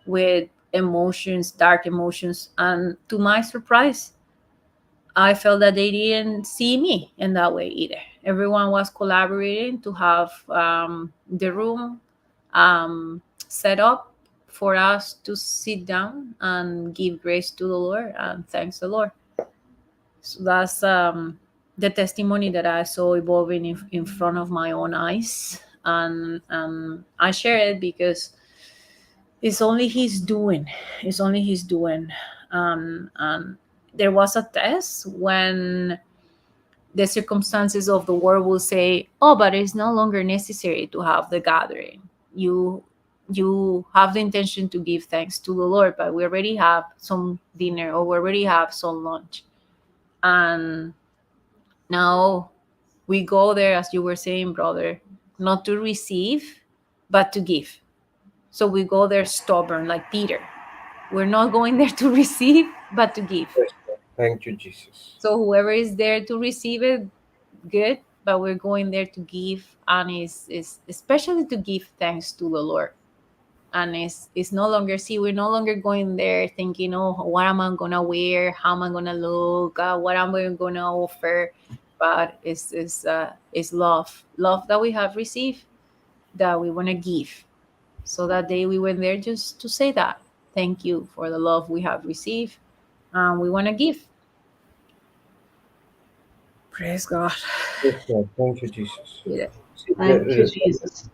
with emotions, dark emotions. And to my surprise, I felt that they didn't see me in that way either. Everyone was collaborating to have the room set up for us to sit down and give grace to the Lord and thanks the Lord. So that's the testimony that I saw evolving in front of my own eyes. And I share it because it's only His doing. It's only His doing. And there was a test when the circumstances of the world will say, "Oh, but it's no longer necessary to have the gathering. You have the intention to give thanks to the Lord, but we already have some dinner, or we already have some lunch." And now we go there, as you were saying, brother, not to receive, but to give. So we go there stubborn, like Peter. We're not going there to receive, but to give. Yes, Lord. Thank you, Jesus. So whoever is there to receive it, good. But we're going there to give, and is especially to give thanks to the Lord. And it's no longer, see, we're no longer going there thinking, oh, what am I gonna wear, how am I gonna look, what am I gonna offer. But it's love that we have received, that we want to give. So that day we went there just to say that thank you for the love we have received, and we want to give. Praise God. Yes, Lord. Thank you, Jesus. Yeah. See, Thank you, Jesus.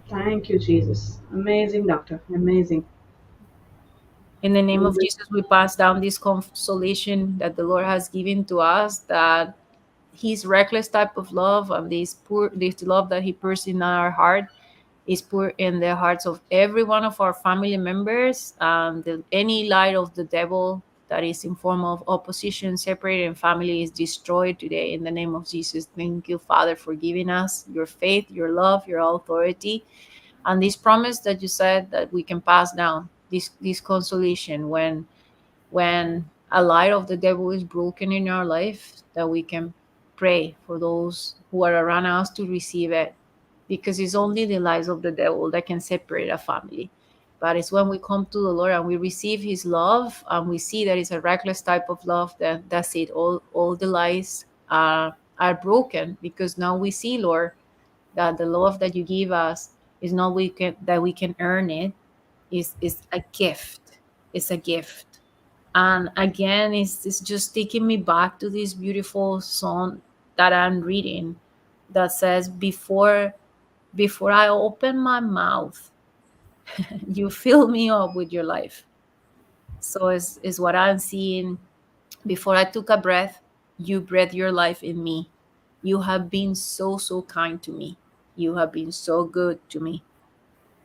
Thank you, Jesus. Amazing, doctor. Amazing. In the name of Mhm. Jesus, we pass down this consolation that the Lord has given to us, that His reckless type of love and this love that He pours in our heart is poured in the hearts of every one of our family members. Any light of the devil that is in form of opposition, separating family, is destroyed today in the name of Jesus. Thank you, Father, for giving us your faith, your love, your authority, and this promise that you said that we can pass down this consolation when a light of the devil is broken in our life, that we can pray for those who are around us to receive it, because it's only the lies of the devil that can separate a family. But it's when we come to the Lord and we receive His love, and we see that it's a reckless type of love, that that's it, all the lies are broken, because now we see, Lord, that the love that you give us is not we can earn it. Is a gift. It's a gift. And again, it's just taking me back to this beautiful song that I'm reading, that says, before I open my mouth, you fill me up with your life. So is what I'm seeing. Before I took a breath, you breathed your life in me. You have been so kind to me. You have been so good to me.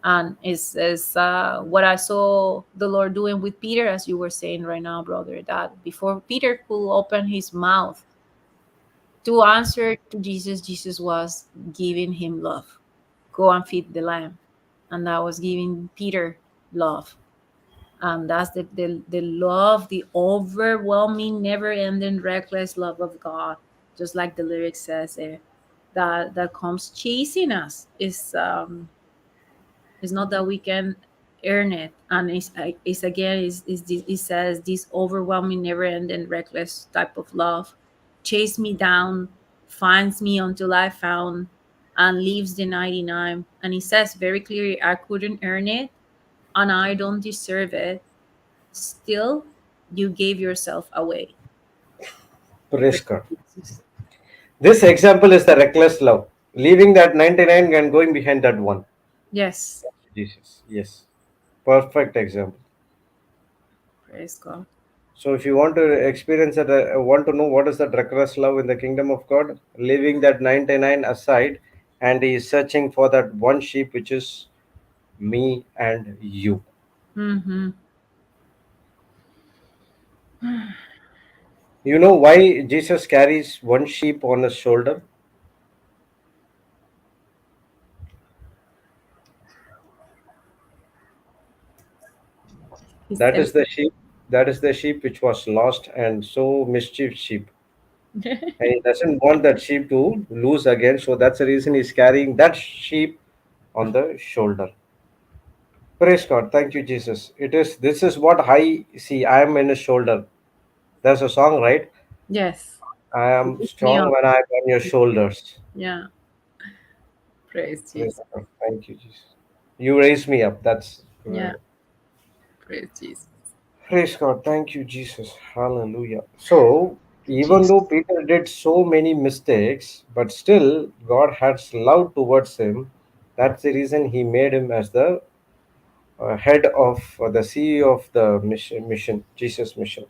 And is what I saw the Lord doing with Peter, as you were saying right now, brother, that before Peter could open his mouth to answer to Jesus, Jesus was giving him love. Go and feed the lamb. And that was giving Peter love. And that's the love, the overwhelming, never ending, reckless love of God, just like the lyric says there, that comes chasing us. It's not that we can earn it, and it's again is this, it says this overwhelming, never-ending, reckless type of love chase me down, finds me until I found, and leaves the 99. And it says very clearly, I couldn't earn it, and I don't deserve it. Still, you gave yourself away. praise Praise God. Jesus. This example is the reckless love, leaving that 99 and going behind that one. Yes. Jesus. Yes. Perfect example. Praise God. So, if you want to experience that, want to know what is that reckless love in the kingdom of God, leaving that 99 aside, and He is searching for that one sheep, which is me and you. Mm-hmm. You know why Jesus carries one sheep on his shoulder? He That said is the sheep. That is the sheep which was lost and so mischief sheep. it. And he doesn't want that sheep to lose again. So that's the reason he's carrying that sheep on the shoulder. Praise God. Thank you, Jesus. This is what I see. I am in his shoulder. There's a song, right? Yes. I am Lift me strong up. when I'm on your shoulders. Yeah. Praise Praise Jesus. God. Thank you, Jesus. You raise me up. That's Yeah. Praise Jesus. praise God. Thank you, Jesus. Hallelujah. So, even Jesus. though Peter did so many mistakes, but still God has love towards him. That's the reason he made him as the head of the CEO of the mission, Jesus mission.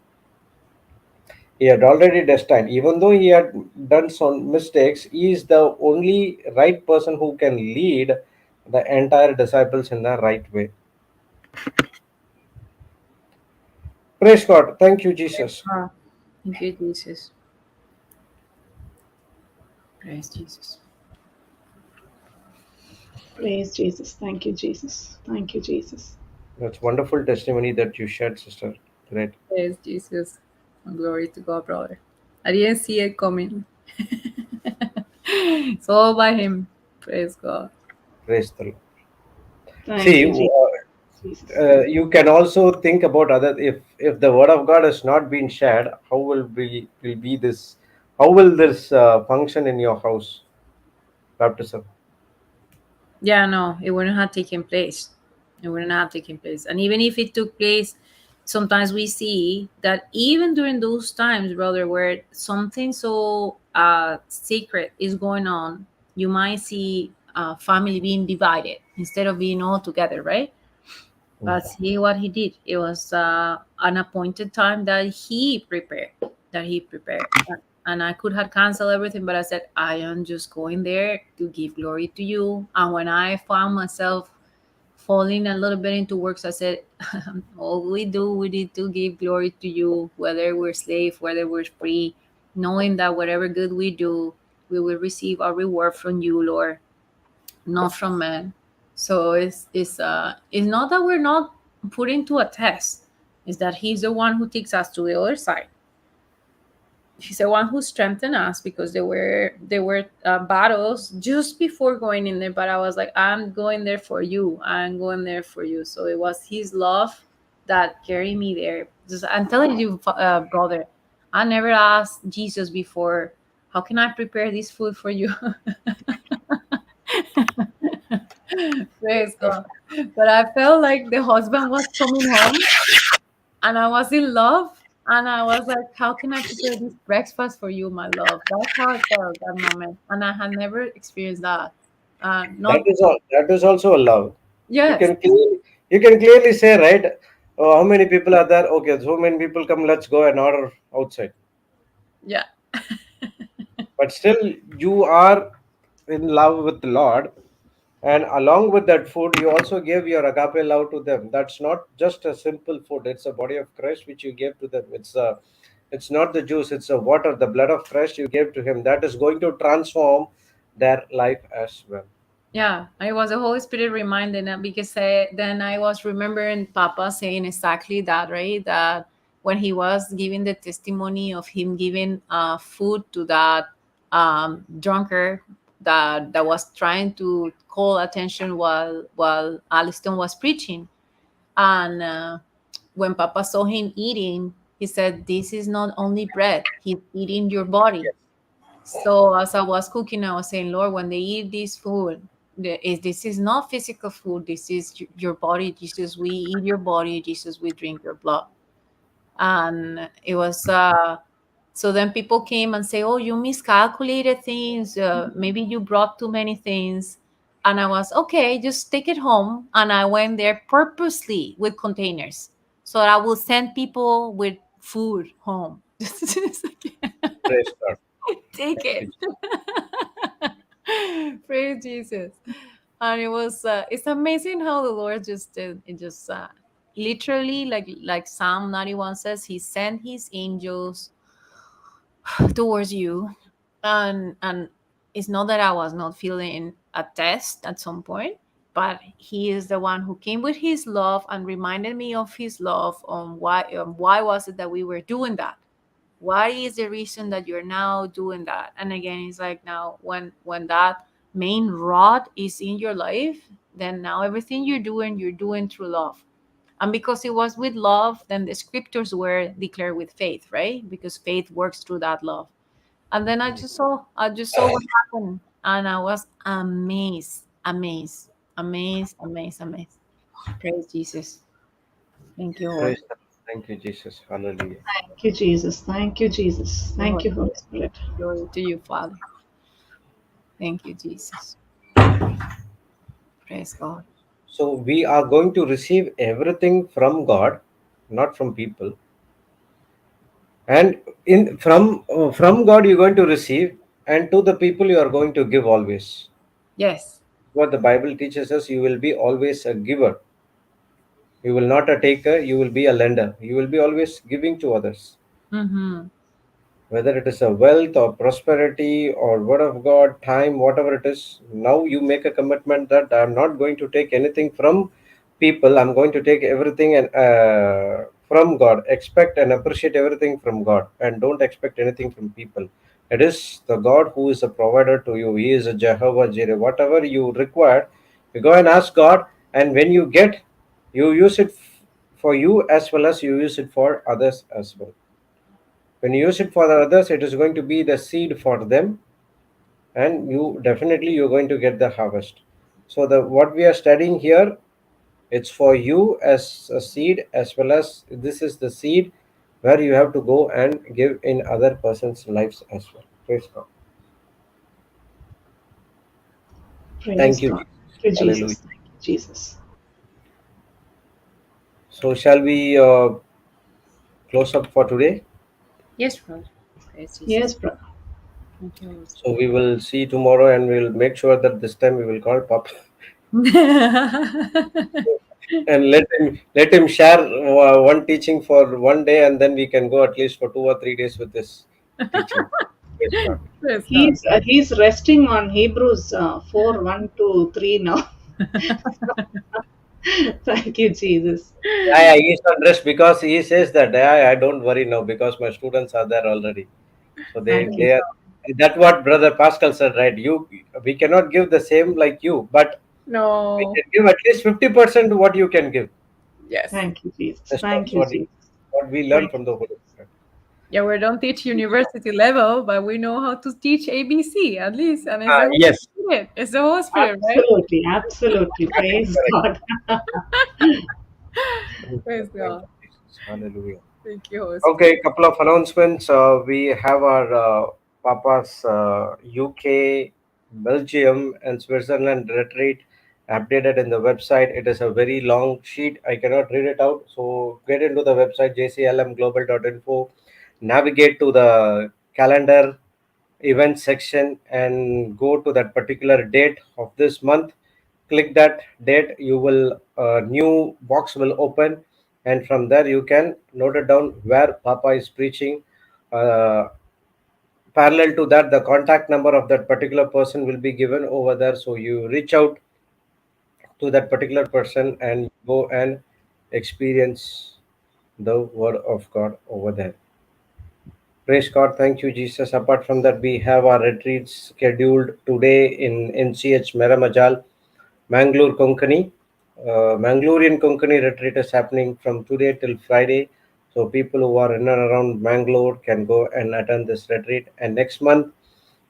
He had already destined, even though he had done some mistakes, he is the only right person who can lead the entire disciples in the right way. Praise God. Thank you, Jesus. Ah, thank you, Jesus. Praise Jesus. Praise Jesus. Thank you, Jesus. Thank you, Jesus. That's wonderful testimony that you shared, sister. Great. Praise Jesus. Glory to God, brother. I didn't see it coming. It's all by Him. Praise God. Praise the Lord. Thank See, you, Jesus. Jesus. You can also think about other, if the word of God has not been shared, how will be this, how will this function in your house, baptism? Yeah, no, it wouldn't have taken place. It wouldn't have taken place. And even if it took place, sometimes we see that even during those times, brother, where something so secret is going on, you might see family being divided instead of being all together, right? But see what he did. It was an appointed time that he prepared. That he prepared. And I could have canceled everything, but I said, I am just going there to give glory to you. And when I found myself falling a little bit into works, I said, all we do, we need to give glory to you, whether we're slave, whether we're free, knowing that whatever good we do, we will receive our reward from you, Lord, not from men. So it's not that we're not putting to a test. It's that he's the one who takes us to the other side. He's the one who strengthened us because there were battles just before going in there. But I was like, I'm going there for you. I'm going there for you. So it was his love that carried me there. Just, I'm telling you, brother, I never asked Jesus before, how can I prepare this food for you? Praise God. But I felt like the husband was coming home and I was in love. And I was like, how can I prepare this breakfast for you, my love? That's how I felt that moment. And I had never experienced that. That Not, is all. That is also a love. You yes. can clearly, you can clearly say, right? Oh, how many people are there? Okay, so many people come. Let's go and order outside. Yeah. But still, you are in love with the Lord, and along with that food, you also gave your agape love to them. That's not just a simple food. It's a body of Christ which you gave to them. It's not the juice. It's the water, the blood of Christ you gave to him. That is going to transform their life as well. Yeah, I was the Holy Spirit reminding them because then I was remembering Papa saying exactly that, right? That when he was giving the testimony of him giving food to that drunkard that was trying to call attention while Alliston was preaching, and when Papa saw him eating, he said, "This is not only bread; he's eating your body." Yes. So as I was cooking, I was saying, Lord, when they eat this food, this is not physical food. This is your body, Jesus. We eat your body, Jesus. We drink your blood. And it was so then people came and say, oh, you miscalculated things. Maybe you brought too many things. And I was okay. Just take it home. And I went there purposely with containers, so that I will send people with food home. Praise God. Take Thank it. you. Praise Jesus. And it was it's amazing how the Lord just did it, just literally, like Psalm 91 says, he sent his angels towards you. And it's not that I was not feeling a test at some point, but he is the one who came with his love and reminded me of his love on why was it that we were doing that. What is the reason that you're now doing that? And again, it's like, now when that main rod is in your life, then now everything you're doing through love. And because it was with love, then the scriptures were declared with faith, right? Because faith works through that love. And then I just saw what happened, and I was amazed, amazed, amazed, amazed, amazed. Praise Jesus. Thank you, Lord. Praise God. Thank you, Jesus. Hallelujah. Thank you, Jesus. Thank you, Jesus. Thank Lord, you, Holy Spirit. glory to you, Father. Thank you, Jesus. Praise God. So we are going to receive everything from God, not from people. And in from God you're going to receive, and to the people you are going to give always. Yes. What the Bible teaches us, you will be always a giver. You will not a taker. You will be a lender. You will be always giving to others. Mm-hmm. Whether it is a wealth or prosperity or word of God, time, whatever it is, now you make a commitment that I'm not going to take anything from people. I'm going to take everything and from God. Expect and appreciate everything from God, and don't expect anything from people. It is the God who is a provider to you. He is a Jehovah Jireh. Whatever you require, you go and ask God, and when you get, You use it for you as well as you use it for others as well. When you use it for the others, it is going to be the seed for them, and you definitely you're going to get the harvest. So the what we are studying here, it's for you as a seed, as well as this is the seed where you have to go and give in other person's lives as well. Praise God. Praise Thank you, God. Jesus. Thank you, Hallelujah. Jesus. Thank you, Jesus. So shall we close up for today? Yes, brother. Praise Yes, Jesus. brother. Thank you, Holy So we will see tomorrow, and we'll make sure that this time we will call Papa Spirit. and let him share one teaching for one day, and then we can go at least for 2 or 3 days with this teaching. Praise God. Praise God. He's resting on Hebrews 4 1 to 3 now. Thank you, Jesus. Yeah, he's on rest because he says that I don't worry now because my students are there already. So they Thank you. they are that's what Brother Pascal said, right? We cannot give the same like you, but we No. can give at least 50% what you can give. Yes. Thank you, Jesus. That's Thank you, Jesus. what we learn Thank from the Holy Spirit. Yeah, we don't teach university level, but we know how to teach ABC at least, and it's the Holy Yes, Spirit. It's the Holy you. Spirit, right? Absolutely. Absolutely. Praise correct. God. Praise Thank God. you, Jesus. Hallelujah. Thank you, Holy Spirit. Okay, couple of announcements. We have our Papa's UK, Belgium, and Switzerland retreat updated in the website. It is a very long sheet. I cannot read it out. So get into the website jclmglobal.info, navigate to the calendar event section, and go to that particular date of this month. Click that date, you will new box will open, and from there you can note it down where Papa is preaching. uh, Parallel to that, the contact number of that particular person will be given over there, so you reach out to that particular person and go and experience the word of God over there. Praise God. Thank you, Jesus. Apart from that, we have our retreats scheduled today in NCH Meramajal, Mangalore, Konkani. Mangalorean Konkani retreat is happening from today till Friday. So people who are in and around Mangalore can go and attend this retreat. And next month,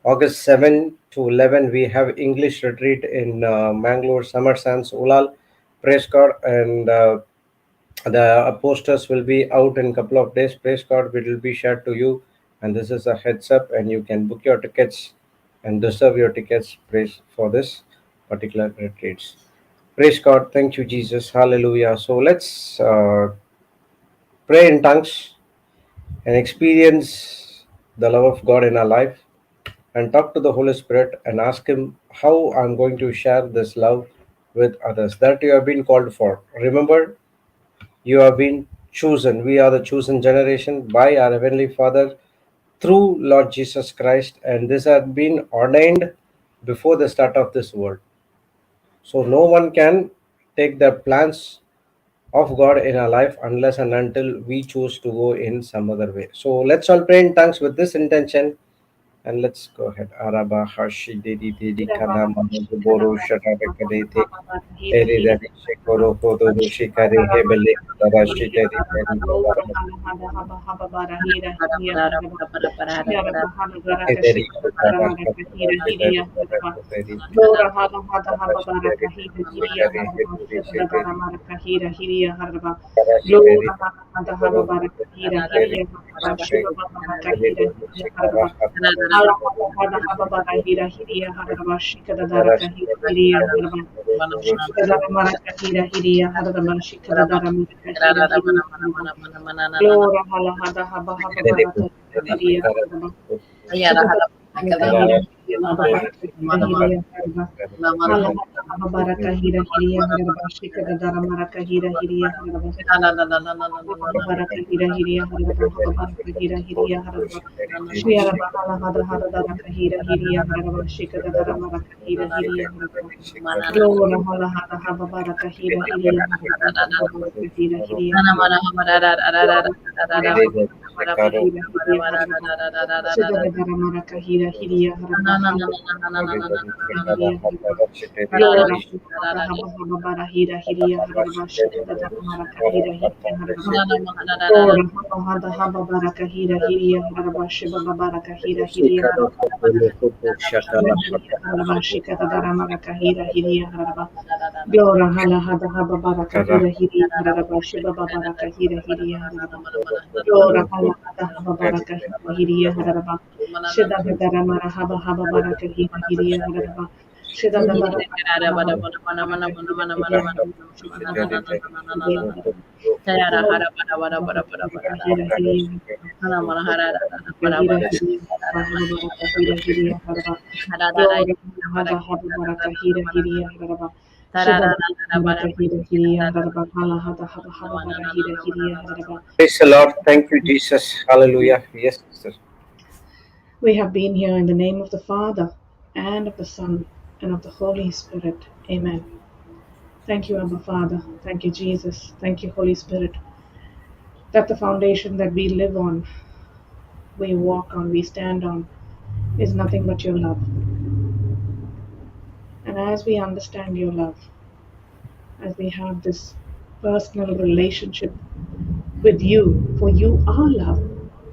August 7 to 11, we have English retreat in Mangalore, Summer Sands, Ulal. Praise God. And the posters will be out in a couple of days. Praise God, it will be shared to you. And this is a heads up, and you can book your tickets and reserve your tickets. Praise for this particular retreats. Praise God. Thank you, Jesus. Hallelujah. So let's pray in tongues and experience the love of God in our life, and talk to the Holy Spirit and ask Him how I'm going to share this love with others that you have been called for. Remember, you have been chosen. We are the chosen generation by our Heavenly Father through Lord Jesus Christ, and this has been ordained before the start of this world. So no one can take the plans of God in our life unless and until we choose to go in some other way. So let's all pray in tongues with this intention, and let's go ahead. Araba hashi dedi dedi kana manu boro shara kadete eri dedi shikoro hodo do shikare hebele dara shiteri dedi dara hederi shikara shikara shiteri dara shiteri Lora hada hada dara haba bara shiteri kahira hiriya shikare harba hederi shikara dara shiteri mara kahira hiriya harba dara shiteri Lora hada haba shikoro bara kahira shiteri hiriya harba shiteri shiva baba kahira hederi hiriya shikara harba shiteri Ala hada haba bara hira hiriya harba shikara dara kahira hiriya harba Shikara dara mara kahira hiriya harba shikara dara mara kahira hiriya harba Lora hala hada haba haba bara kahira hiriya harba Shikara dara mara kahira hiriya harba kahira hiriya harba Hala hala baraka hira hiriya haraba shika da dara maraka hira hiriya haraba haba baraka hira hiriya haraba haba baraka hira hiriya haraba shiyara hala hada hada daraka hira hiriya haraba shika da dara maraka hira hiriya haraba Lora hala hada haba baraka hira hiriya haraba haba baraka hira hiriya haraba Lora hala hada Hira Hiria Haraba, Shidadadara Maraka Hira Hiria Haraba, Hiria Haraba, Yora Haba Haba Bara Hira Hiria Haraba, Shidadadara Maraka Hira Hiria Haraba, Yora Haba Haba Baraka Hira Hiria Haraba, Shibaba Baraka Hira Hiria Haraba, Haraba, Shikadadara Maraka Hira Hiria Haraba, Yora Hala Hada Haba Baraka Hira Hiria Haraba, Shibaba Baraka Hira Hiria Haraba, Yora hala hada haba baraka hira hiriya haraba. Shida da dara mara haba haba baraka hira hiriya haraba. Shida da dara mara haba hiriya haraba. Shida da dara hiriya haraba. Yora baraka hira hiriya haraba. Shida da baraka hira hiriya haraba haba baraka hira hiriya haraba. Yora haba haba baraka hira hiriya haraba. Shida da baraka hira hiriya haraba. Hala hada haba haba baraka hira hiriya haraba. Praise the Lord. Thank you, Jesus. Hallelujah. Yes, sir. We have been here in the name of the Father, and of the Son, and of the Holy Spirit. Amen. Thank you, Abba Father. Thank you, Jesus. Thank you, Holy Spirit, that the foundation that we live on, we walk on, we stand on, is nothing but your love. And as we understand your love, as we have this personal relationship with you, for you are love,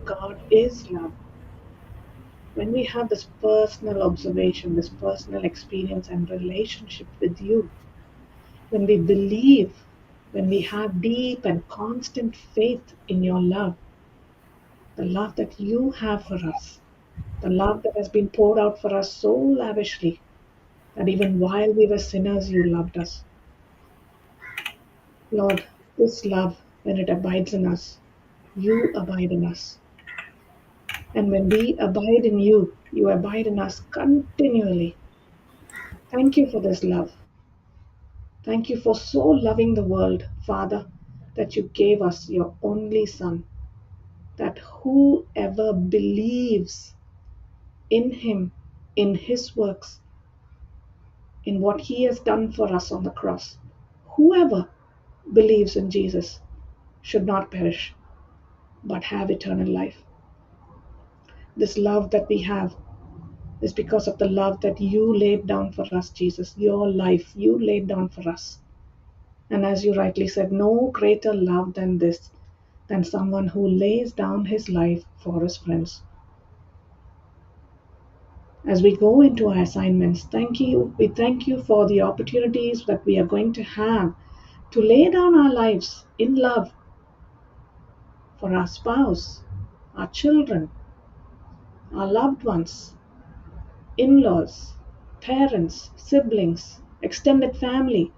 God is love. When we have this personal observation, this personal experience and relationship with you, when we believe, when we have deep and constant faith in your love, the love that you have for us, the love that has been poured out for us so lavishly that even while we were sinners, you loved us. Lord, this love, when it abides in us, you abide in us. And when we abide in you, you abide in us continually. Thank you for this love. Thank you for so loving the world, Father, that you gave us your only Son, that whoever believes in him, in his works, in what he has done for us on the cross, whoever believes in Jesus should not perish, but have eternal life. This love that we have is because of the love that you laid down for us, Jesus. Your life you laid down for us. And as you rightly said, no greater love than this, than someone who lays down his life for his friends. As we go into our assignments, thank you. We thank you for the opportunities that we are going to have to lay down our lives in love for our spouse, our children, our loved ones, in laws, parents, siblings, extended family,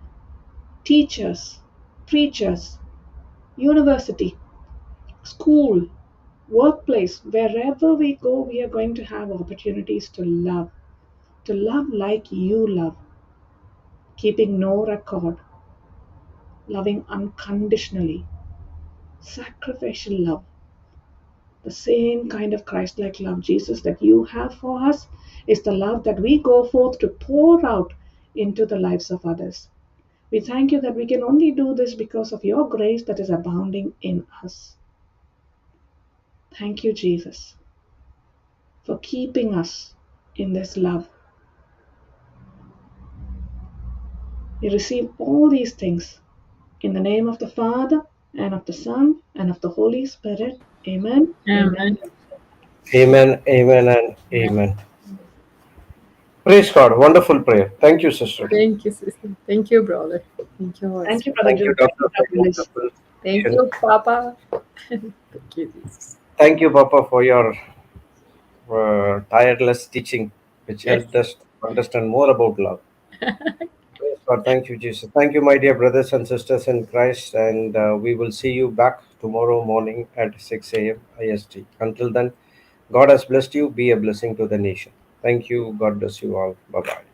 teachers, preachers, university, school, workplace, wherever we go, we are going to have opportunities to love like you love, keeping no record, loving unconditionally, sacrificial love, the same kind of Christ like love, Jesus, that you have for us, is the love that we go forth to pour out into the lives of others. We thank you that we can only do this because of your grace that is abounding in us. Thank you, Jesus, for keeping us in this love. We receive all these things in the name of the Father, and of the Son, and of the Holy Spirit. Amen. Amen. Amen, amen, and amen. Praise God. Wonderful prayer. Thank you, sister. Thank you, sister. Thank you, brother. Thank you, Thank you, husband. Brother Thank you, Joe. Thank doctor, you, for Dr. your Liz. wonderful Thank teaching. you, Papa. Thank you, Jesus. Thank you, Papa, for your tireless teaching, which Yes. helped us to understand more about love. Praise God. Thank you, Jesus. Thank you, my dear brothers and sisters in Christ. And we will see you back tomorrow morning at 6 a.m. IST. Until then, God has blessed you. Be a blessing to the nation. Thank you. God bless you all. Bye bye.